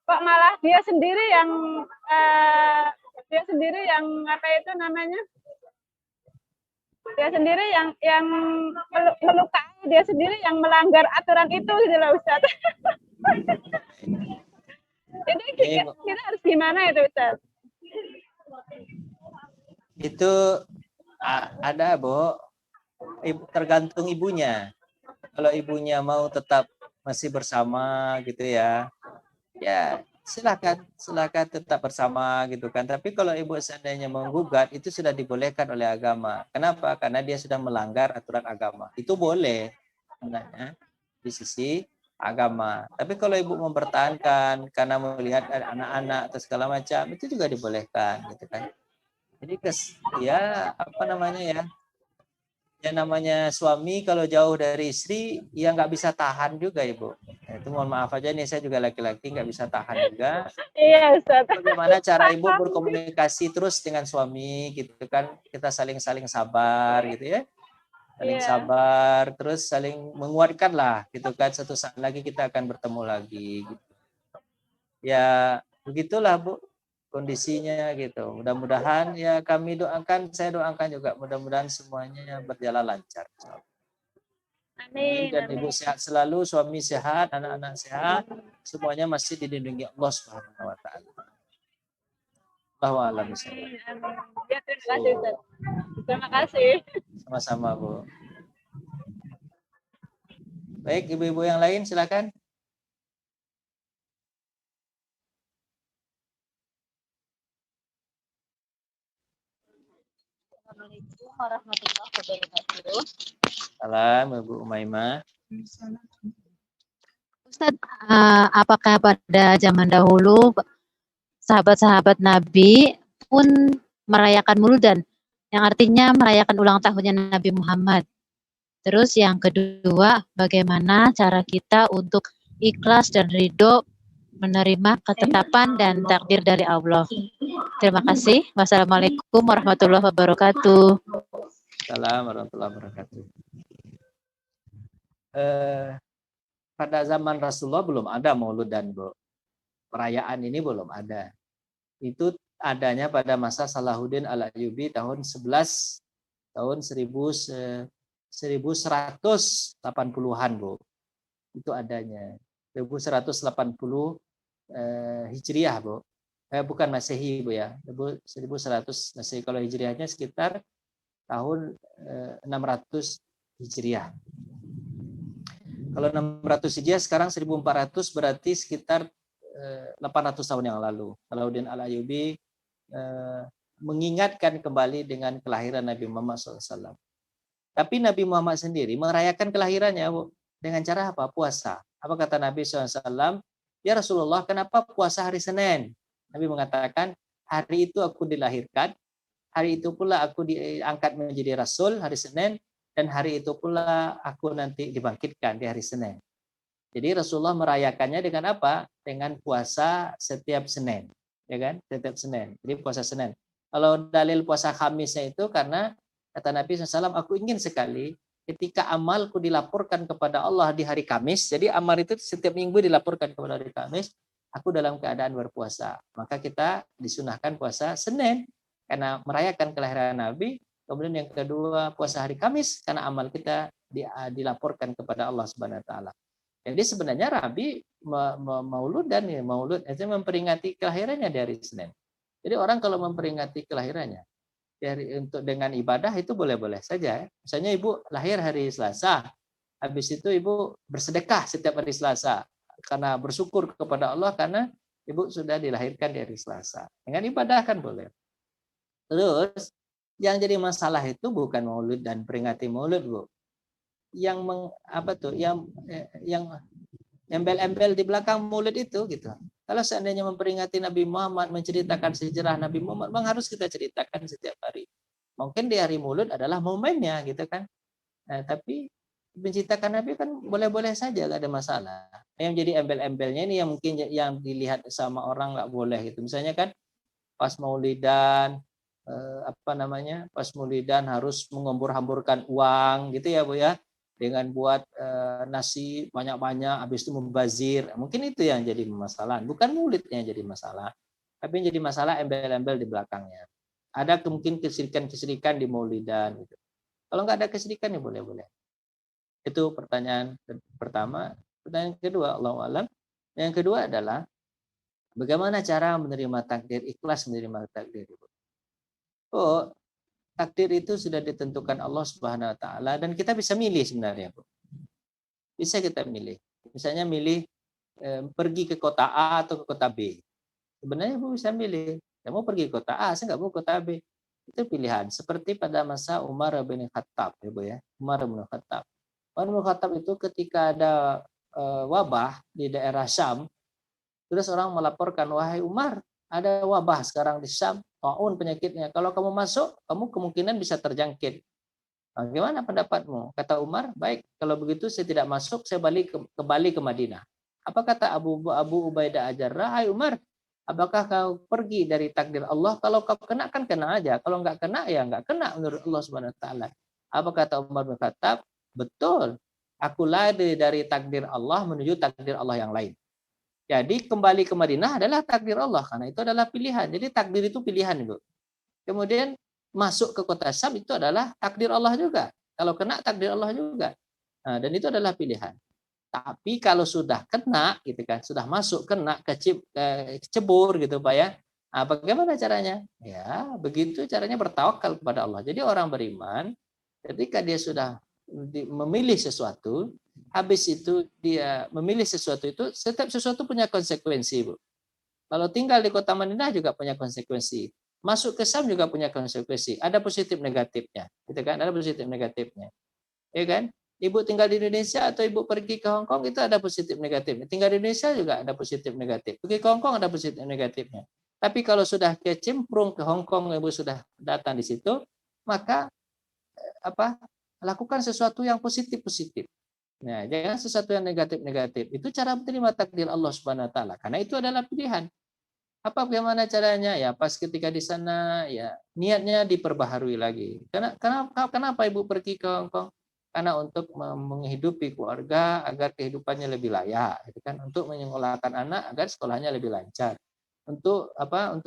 kok malah dia sendiri yang apa itu namanya? Dia sendiri yang melukai, dia sendiri yang melanggar aturan itu gitu loh Ustaz. Jadi kita harus gimana itu Ustaz? itu ada Bu, tergantung ibunya. Kalau ibunya mau tetap masih bersama gitu ya silakan tetap bersama gitu kan. Tapi kalau ibu seandainya menggugat, itu sudah dibolehkan oleh agama. Kenapa? Karena dia sudah melanggar aturan agama. Itu boleh sebenarnya di sisi agama. Tapi kalau ibu mempertahankan karena melihat anak-anak atau segala macam, itu juga dibolehkan gitu kan. Jadi namanya suami kalau jauh dari istri ya nggak bisa tahan juga Ibu. Itu mohon maaf aja nih, saya juga laki-laki nggak bisa tahan juga. Iya Ustaz. Bagaimana cara Ibu berkomunikasi terus dengan suami gitu kan, kita saling sabar gitu ya, saling sabar, terus saling menguatkan lah gitu kan. Satu saat lagi kita akan bertemu lagi gitu. Ya begitulah Bu kondisinya gitu. Mudah-mudahan ya saya doakan juga mudah-mudahan semuanya berjalan lancar. Amin. Dan Ibu sehat selalu, suami sehat, anak-anak sehat, semuanya masih dilindungi Allah Subhanahu wa taala. Allahu a'lam bishawab. Ya, terima kasih Ustaz. Terima kasih. Sama-sama Bu. Baik, ibu-ibu yang lain silakan. Assalamualaikum warahmatullahi wabarakatuh. Salam Ibu Umaymah. Ustadz, apakah pada zaman dahulu sahabat-sahabat Nabi pun merayakan Muludan, yang artinya merayakan ulang tahunnya Nabi Muhammad? Terus yang kedua, bagaimana cara kita untuk ikhlas dan ridho menerima ketetapan dan takdir dari Allah? Terima kasih. Wassalamualaikum warahmatullahi wabarakatuh. Assalamualaikum warahmatullahi wabarakatuh. Pada zaman Rasulullah belum ada Mauludan, Bu. Perayaan ini belum ada. Itu adanya pada masa Salahuddin Al-Ayyubi tahun 1180-an, Bu. Itu adanya. 1180 Hijriah, Bu. bukan Masehi Bu ya, 1100 Masehi. Kalau Hijriahnya sekitar tahun 600 Hijriah. Kalau 600 Hijriah sekarang 1400 berarti sekitar 800 tahun yang lalu. Salahuddin Al-Ayyubi mengingatkan kembali dengan kelahiran Nabi Muhammad SAW. Tapi Nabi Muhammad sendiri merayakan kelahirannya Bu, dengan cara apa? Puasa. Apa kata Nabi SAW? Ya Rasulullah, kenapa puasa hari Senin? Nabi mengatakan, hari itu aku dilahirkan, hari itu pula aku diangkat menjadi Rasul hari Senin, dan hari itu pula aku nanti dibangkitkan di hari Senin. Jadi Rasulullah merayakannya dengan apa? Dengan puasa setiap Senin, ya kan? Setiap Senin. Jadi puasa Senin. Kalau dalil puasa Khamisnya itu karena kata Nabi SAW, aku ingin sekali ketika amalku dilaporkan kepada Allah di hari Kamis. Jadi amal itu setiap minggu dilaporkan kepada hari Kamis. Aku dalam keadaan berpuasa. Maka kita disunahkan puasa Senin karena merayakan kelahiran Nabi. Kemudian yang kedua puasa hari Kamis karena amal kita dilaporkan kepada Allah Subhanahu wa taala. Jadi sebenarnya Nabi maulud itu memperingati kelahirannya dari Senin. Jadi orang kalau memperingati kelahirannya untuk dengan ibadah itu boleh-boleh saja. Misalnya ibu lahir hari Selasa, habis itu ibu bersedekah setiap hari Selasa karena bersyukur kepada Allah karena ibu sudah dilahirkan di hari Selasa. Dengan ibadah kan boleh. Terus yang jadi masalah itu bukan maulud dan peringati maulud, Bu. Yang embel-embel di belakang maulud itu gitu. Kalau seandainya memperingati Nabi Muhammad, menceritakan sejarah Nabi Muhammad, memang harus kita ceritakan setiap hari. Mungkin di hari maulud adalah momennya gitu kan. Nah, tapi menceritakan Nabi kan boleh-boleh saja, nggak ada masalah. Yang jadi embel-embelnya ini yang mungkin yang dilihat sama orang nggak boleh gitu. Misalnya kan pas maulidan pas maulidan harus menghambur-hamburkan uang gitu ya Bu ya, dengan buat nasi banyak-banyak habis itu membazir. Mungkin itu yang jadi masalah, bukan maulidnya yang jadi masalah, tapi yang jadi masalah embel-embel di belakangnya. Ada mungkin kesirikan-kesirikan di maulidan gitu. Kalau nggak ada kesirikan ya boleh-boleh. Itu pertanyaan pertama. Pertanyaan kedua, Allahu a'lam. Yang kedua adalah bagaimana cara menerima takdir, ikhlas menerima takdir. Oh, takdir itu sudah ditentukan Allah Subhanahu wa taala dan kita bisa milih sebenarnya, Bu. Bisa kita milih. Misalnya milih pergi ke kota A atau ke kota B. Sebenarnya Bu bisa milih. Saya mau pergi ke kota A, saya nggak mau ke kota B. Itu pilihan. Seperti pada masa Umar bin Khattab, ya Bu ya. Umar bin Khattab. Umar bin Khattab itu ketika ada wabah di daerah Syam, terus orang melaporkan, wahai Umar, ada wabah sekarang di Syam, taun penyakitnya. Kalau kamu masuk, kamu kemungkinan bisa terjangkit. Bagaimana pendapatmu? Kata Umar, baik, kalau begitu saya tidak masuk, saya kembali ke Madinah. Apa kata Abu Ubaidah Al-Jarrah? Hai Umar, apakah kau pergi dari takdir Allah? Kalau kau kena kan kena aja. Kalau nggak kena ya nggak kena menurut Allah Subhanahu wa taala. Apa kata Umar bin Khattab? Betul. Aku lari dari takdir Allah menuju takdir Allah yang lain. Jadi kembali ke Madinah adalah takdir Allah karena itu adalah pilihan. Jadi takdir itu pilihan, Ibu. Kemudian masuk ke kota Syam itu adalah takdir Allah juga. Kalau kena takdir Allah juga. Nah, dan itu adalah pilihan. Tapi kalau sudah kena gitu kan, sudah masuk kena kecebur gitu Pak ya. Nah, bagaimana caranya? Ya, begitu caranya bertawakal kepada Allah. Jadi orang beriman ketika dia sudah memilih sesuatu, habis itu dia memilih sesuatu itu, setiap sesuatu punya konsekuensi, Bu. Kalau tinggal di kota Madinah juga punya konsekuensi. Masuk ke Syam juga punya konsekuensi. Ada positif negatifnya, gitu kan? Ada positif negatifnya. Ya kan? Ibu tinggal di Indonesia atau ibu pergi ke Hong Kong itu ada positif negatifnya. Tinggal di Indonesia juga ada positif negatif. Pergi ke Hong Kong ada positif negatifnya. Tapi kalau sudah kecemplung ke Hong Kong, ibu sudah datang di situ, maka lakukan sesuatu yang positif-positif. Nah, jangan sesuatu yang negatif-negatif. Itu cara menerima takdir Allah Subhanahu wa taala. Karena itu adalah pilihan. Bagaimana caranya? Ya, pas ketika di sana ya niatnya diperbaharui lagi. Kenapa Ibu pergi ke Hong Kong? Karena untuk menghidupi keluarga agar kehidupannya lebih layak, gitu kan? Untuk menyekolahkan anak agar sekolahnya lebih lancar. Untuk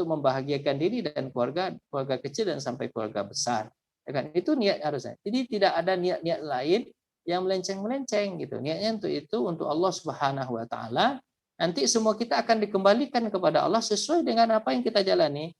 membahagiakan diri dan keluarga kecil dan sampai keluarga besar. Kan? Itu niat harusnya. Jadi tidak ada niat-niat lain yang melenceng-melenceng gitu. Niatnya untuk Allah Subhanahu wa taala. Nanti semua kita akan dikembalikan kepada Allah sesuai dengan apa yang kita jalani.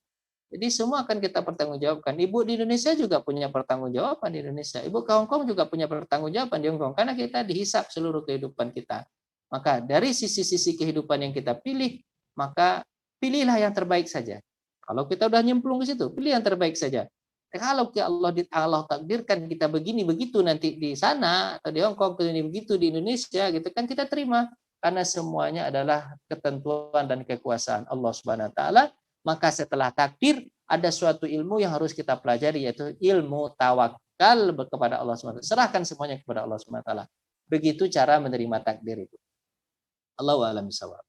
Jadi semua akan kita pertanggungjawabkan. Ibu di Indonesia juga punya pertanggungjawaban di Indonesia. Ibu ke Hong Kong juga punya pertanggungjawaban di Hong Kong. Karena kita dihisap seluruh kehidupan kita. Maka dari sisi-sisi kehidupan yang kita pilih, maka pilihlah yang terbaik saja. Kalau kita udah nyemplung ke situ, pilih yang terbaik saja. Kalau Allah takdirkan kita begini begitu nanti di sana atau di Hong Kong begini begitu di Indonesia gitu kan, kita terima karena semuanya adalah ketentuan dan kekuasaan Allah Subhanahu wa taala. Maka setelah takdir ada suatu ilmu yang harus kita pelajari, yaitu ilmu tawakal kepada Allah SWT. Serahkan semuanya kepada Allah SWT. Begitu cara menerima takdir itu. Allahu a'lam bishawab.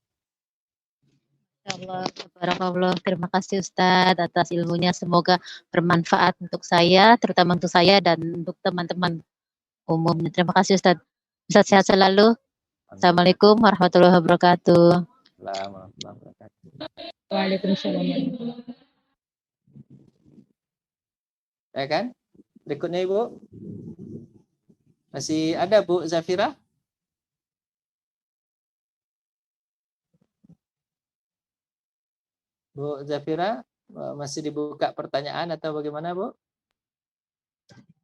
Allah, barakallah. Terima kasih Ustadz atas ilmunya. Semoga bermanfaat untuk saya, terutama untuk saya dan untuk teman-teman umumnya. Terima kasih Ustadz. Ustadz sehat selalu. Assalamualaikum warahmatullahi wabarakatuh. Waalaikumsalam. Ya kan? Berikutnya Ibu. Masih ada Bu Zafira? Bu Zafira, masih dibuka pertanyaan atau bagaimana Bu?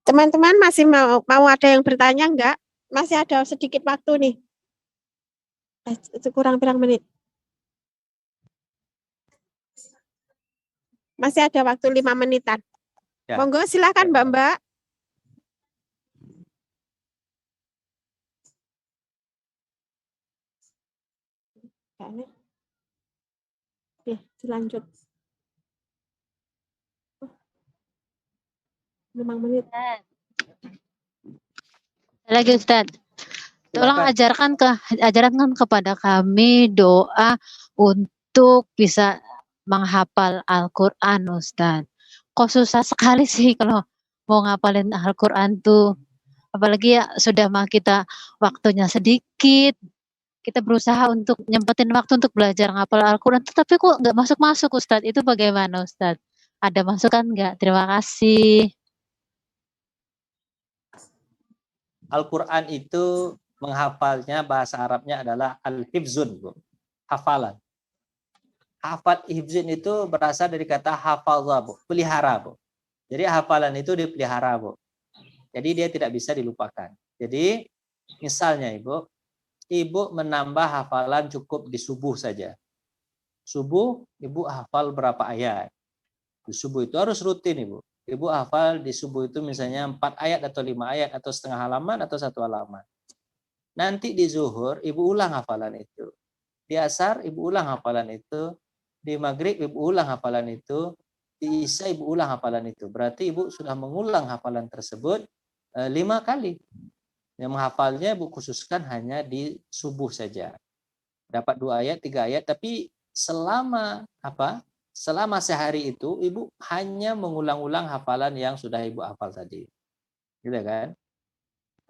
Teman-teman masih mau ada yang bertanya enggak? Masih ada sedikit waktu nih. Kurang berapa menit? Masih ada waktu 5 menitan. Ya. Monggo silakan Mbak-mbak. Oke, dilanjut. 5 menit. Lagi Ustadz. Tolong ajarkan kepada kami doa untuk bisa menghafal Al-Quran, Ustadz. Kok susah sekali sih kalau mau ngapalin Al-Quran tuh. Apalagi ya sudah mah kita waktunya sedikit. Kita berusaha untuk nyempetin waktu untuk belajar ngapal Al-Quran. Tapi kok nggak masuk-masuk, Ustadz. Itu bagaimana, Ustadz? Ada masukan nggak? Terima kasih. Al-Quran itu menghafalnya bahasa Arabnya adalah al-hifzun, Bu. Hafalan. Hafal hifzun itu berasal dari kata hafallah, Bu. Pelihara, Bu. Jadi hafalan itu dipelihara, Bu. Jadi dia tidak bisa dilupakan. Jadi misalnya Ibu menambah hafalan cukup di subuh saja. Subuh Ibu hafal berapa ayat. Di subuh itu harus rutin Ibu. Ibu hafal di subuh itu misalnya 4 ayat atau 5 ayat atau setengah halaman atau 1 halaman. Nanti di zuhur Ibu ulang hafalan itu. Di asar Ibu ulang hafalan itu. Di maghrib Ibu ulang hafalan itu. Di isya Ibu ulang hafalan itu. Berarti Ibu sudah mengulang hafalan tersebut 5 kali. Yang menghafalnya Ibu khususkan hanya di subuh saja. Dapat 2 ayat, 3 ayat, tapi selama selama sehari itu Ibu hanya mengulang-ulang hafalan yang sudah Ibu hafal tadi. Gitu kan?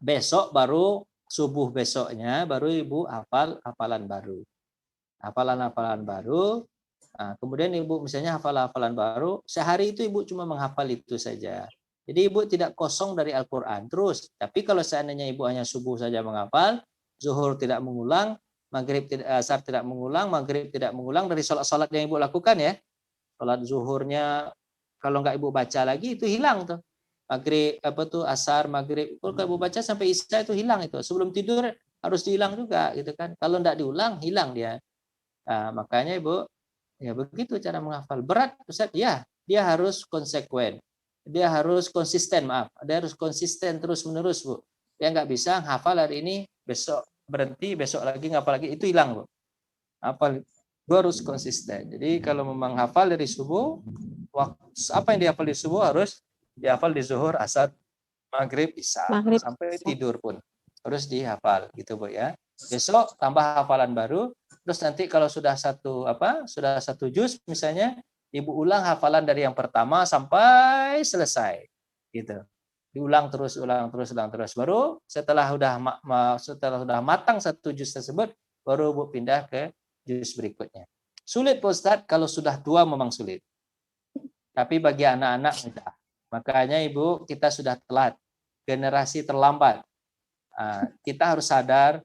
Besok baru subuh besoknya baru Ibu hafal hafalan baru. Hafalan-hafalan baru. Nah, kemudian Ibu misalnya hafal-hafalan baru, sehari itu Ibu cuma menghafal itu saja. Jadi Ibu tidak kosong dari Al-Quran terus. Tapi kalau seandainya Ibu hanya subuh saja menghafal, zuhur tidak mengulang, maghrib tidak, asar tidak mengulang, maghrib tidak mengulang dari sholat-sholat yang Ibu lakukan ya. Sholat zuhurnya kalau nggak Ibu baca lagi itu hilang tuh. Maghrib asar, maghrib kalau Ibu baca sampai isya itu hilang itu. Sebelum tidur harus dihilang juga gitu kan. Kalau nggak diulang hilang dia. Nah, makanya Ibu ya begitu cara menghafal. Berat Ustaz? Ya, dia harus konsekuen. Dia harus konsisten, dia harus konsisten terus-menerus, Bu. Dia nggak bisa hafal hari ini, besok berhenti, besok lagi ngapal lagi, itu hilang, Bu. Hafal, Bu harus konsisten. Jadi kalau memang hafal dari subuh, apa yang dihafal di subuh harus dihafal di zuhur, asar, maghrib, isya, sampai tidur pun harus dihafal, gitu, Bu ya. Besok tambah hafalan baru, terus nanti kalau sudah satu juz misalnya, Ibu ulang hafalan dari yang pertama sampai selesai, gitu. Diulang terus, baru setelah sudah matang satu juz tersebut, baru Bu pindah ke juz berikutnya. Sulit Pak Ustadz, kalau sudah tua memang sulit. Tapi bagi anak-anak mudah. Makanya Ibu, kita sudah telat, generasi terlambat. Kita harus sadar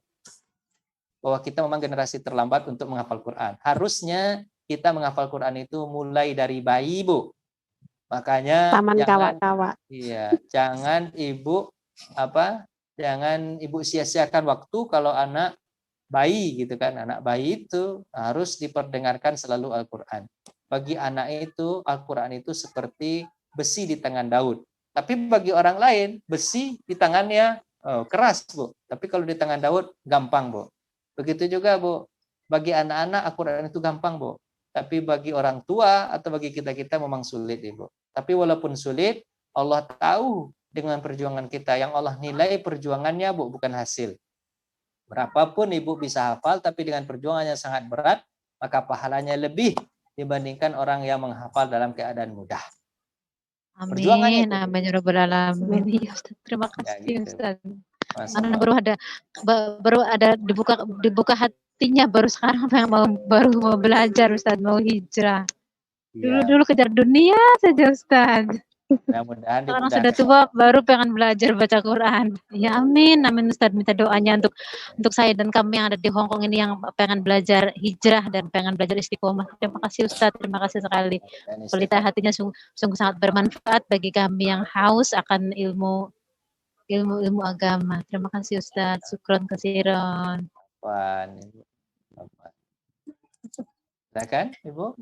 bahwa kita memang generasi terlambat untuk menghafal Quran. Harusnya kita menghafal Quran itu mulai dari bayi, Bu. Makanya Taman jangan kawa-kawa. iya, jangan ibu sia-siakan waktu kalau anak bayi gitu kan. Anak bayi itu harus diperdengarkan selalu Al-Qur'an. Bagi anak itu Al-Qur'an itu seperti besi di tangan Daud. Tapi bagi orang lain besi di tangannya keras, Bu. Tapi kalau di tangan Daud gampang, Bu. Begitu juga, Bu. Bagi anak-anak Al-Qur'an itu gampang, Bu. Tapi bagi orang tua atau bagi kita-kita memang sulit, Ibu. Tapi walaupun sulit, Allah tahu dengan perjuangan kita. Yang Allah nilai perjuangannya, Bu, bukan hasil. Berapapun Ibu bisa hafal, tapi dengan perjuangannya sangat berat, maka pahalanya lebih dibandingkan orang yang menghafal dalam keadaan mudah. Perjuangannya Amin, itu. amin ya rabbal alamin. Iya, Ustaz. Terima Ya, kasih, gitu. Ustaz. Masya Karena Allah. baru ada dibuka hatinya baru sekarang baru mau belajar, Ustaz, mau hijrah. Iya, Dulu kejar dunia saja, Ustaz. mudah-mudahan Sekarang sudah dimudahkan. tua baru pengen belajar baca Quran. Ya amin, amin Ustaz. Minta doanya untuk saya dan kami yang ada di Hong Kong ini yang pengen belajar hijrah dan pengen belajar istiqomah. Terima kasih Ustaz, terima kasih sekali. Dan Pelita hatinya sungguh sangat bermanfaat bagi kami yang haus akan ilmu agama. Terima kasih Ustaz. Syukron kasiron. Silakan, Ibu.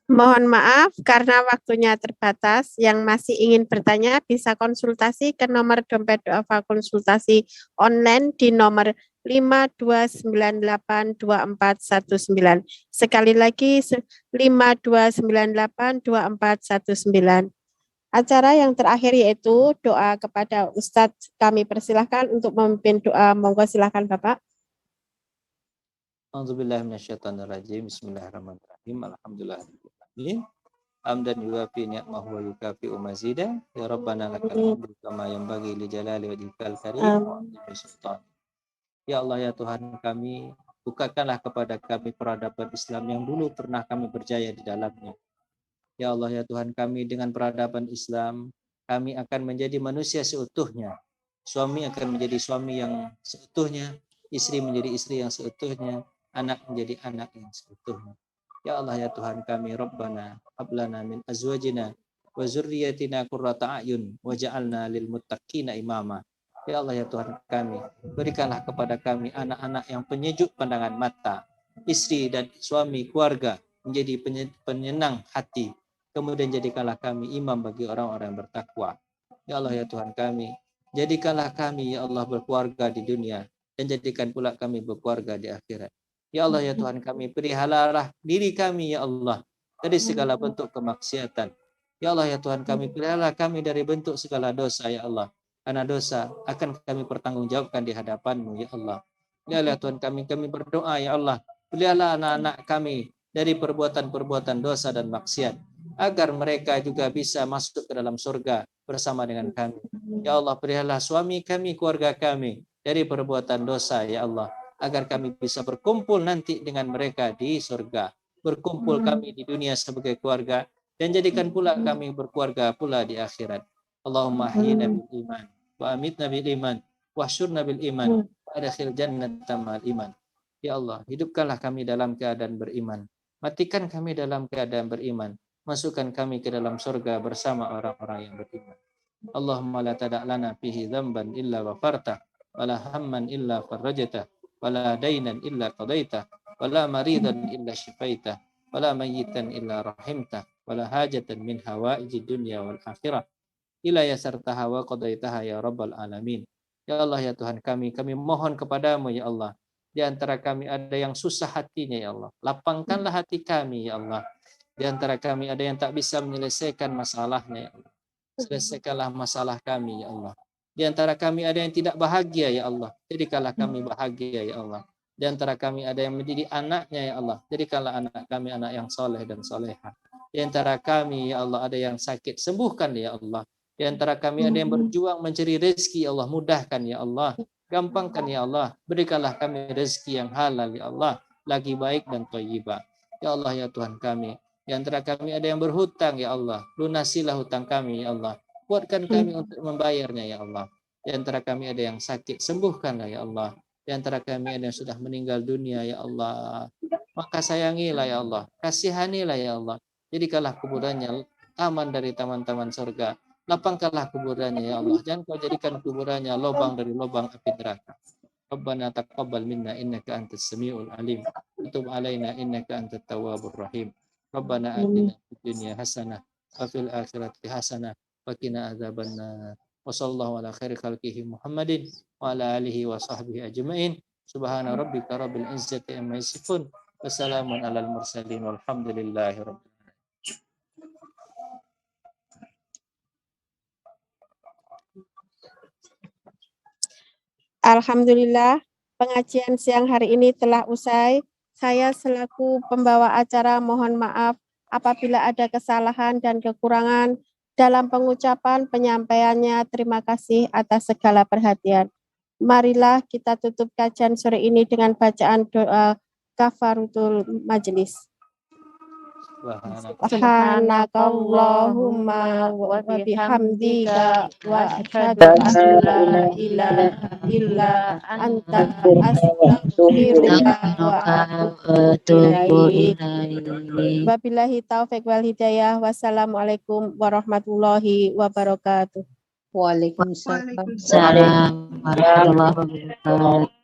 Mohon maaf karena waktunya terbatas. Yang masih ingin bertanya bisa konsultasi ke nomor dompet duafa konsultasi online di nomor 52982419. Sekali lagi 52982419. Acara yang terakhir yaitu doa kepada Ustadz. Kami persilahkan untuk memimpin doa. Monggo silahkan Bapak. A'udzubillahiminasyaitonirrajim. Bismillahirrahmanirrahim. Alhamdulillahirabbil hamdan yuwafi ni'mahu wa yukafi'u mazidah. Ya Rabbana lakal hamdu kama yanbaghi li jalali wajhikal karim wa azimi sultan. Ya Allah ya Tuhan kami, bukakanlah kepada kami peradaban Islam yang dulu pernah kami berjaya di dalamnya. Ya Allah ya Tuhan kami, dengan peradaban Islam kami akan menjadi manusia seutuhnya. Suami akan menjadi suami yang seutuhnya, istri menjadi istri yang seutuhnya, anak menjadi anak yang seutuhnya. Ya Allah ya Tuhan kami, Rabbana hablana min azwajina wa zurriyatina qurrata a'yun waj'alna lil muttaqina imama. Ya Allah ya Tuhan kami, berikanlah kepada kami anak-anak yang penyejuk pandangan mata, istri dan suami keluarga menjadi penyenang hati. Kemudian jadikanlah kami imam bagi orang-orang yang bertakwa. Ya Allah ya Tuhan kami, jadikanlah kami ya Allah berkeluarga di dunia dan jadikan pula kami berkeluarga di akhirat. Ya Allah ya Tuhan kami, peliharalah diri kami ya Allah dari segala bentuk kemaksiatan. Ya Allah ya Tuhan kami, peliharalah kami dari bentuk segala dosa ya Allah. Karena dosa akan kami pertanggungjawabkan di hadapan-Mu ya Allah. Ya Allah Tuhan kami berdoa ya Allah, peliharalah anak-anak kami dari perbuatan-perbuatan dosa dan maksiat, agar mereka juga bisa masuk ke dalam surga bersama dengan kami. Ya Allah, peliharalah suami kami, keluarga kami dari perbuatan dosa ya Allah, agar kami bisa berkumpul nanti dengan mereka di surga. Berkumpul kami di dunia sebagai keluarga dan jadikan pula kami berkeluarga pula di akhirat. Allahumma ahyina bil iman wa amitna bil iman wa syurna bil iman wa adkhil jannata ma'al iman. Ya Allah, hidupkanlah kami dalam keadaan beriman. Matikan kami dalam keadaan beriman. Masukkan kami ke dalam surga bersama orang-orang yang beriman. Allahumma la tada' lana fihi dzamban illa ghafarta wa la hamman illa farajta wa la dainan illa qadaita wa la maridan illa shifaita wa la mayyitan illa rahimta wa la hajatan min hawaijid dunya wal akhirah ila yasartaha wa qadaitaha ya rabbal alamin. Ya Allah ya Tuhan kami mohon kepadamu ya Allah, di antara kami ada yang susah hatinya ya Allah, lapangkanlah hati kami ya Allah. Di antara kami ada yang tak bisa menyelesaikan masalahnya ya Allah, selesaikanlah masalah kami ya Allah. Di antara kami ada yang tidak bahagia ya Allah, jadikanlah kami bahagia ya Allah. Di antara kami ada yang menjadi anaknya ya Allah, jadikanlah anak kami anak yang soleh dan soleha. Di antara kami ya Allah ada yang sakit, sembuhkan ya Allah. Di antara kami ada yang berjuang mencari rezeki ya Allah, mudahkan ya Allah, gampangkan ya Allah, berikanlah kami rezeki yang halal ya Allah, lagi baik dan thayyibah. Ya Allah ya Tuhan kami, di antara kami ada yang berhutang ya Allah, lunasilah hutang kami ya Allah, kuatkan kami untuk membayarnya ya Allah. Di antara kami ada yang sakit, sembuhkanlah ya Allah. Di antara kami ada yang sudah meninggal dunia ya Allah. Maka sayangilah ya Allah, kasihanilah ya Allah. Jadikanlah kuburannya taman dari taman-taman surga. Lapangkanlah kuburannya ya Allah. Jangan kau jadikan kuburannya lubang dari lubang api neraka. Rabbana taqabbal minna innaka antas samiul alim. Tub alaina innaka antat tawwabur rahim. Rabbana atina fid dunya hasanah wa fil akhirati hasanah wa qina adzabannar. Wa sallallahu ala khairi khalqihi Muhammadin wa ala alihi wa sahbihi ajmain. Subhana rabbika rabbil izzati amma yasifun. Wassalamun alal mursalin walhamdulillahi rabbil alamin. Alhamdulillah, pengajian siang hari ini telah usai. Saya selaku pembawa acara mohon maaf apabila ada kesalahan dan kekurangan dalam pengucapan penyampaiannya. Terima kasih atas segala perhatian. Marilah kita tutup kajian sore ini dengan bacaan doa kafaratul majelis. Subhanakallahumma wa bihamdika wa asyhadu an la ilaha illa anta astaghfiruka wa atubu ilaik. Wabillahi taufik wal hidayah. Wassalamualaikum warahmatullahi wabarakatuh. Waalaikumsalam warahmatullahi wabarakatuh.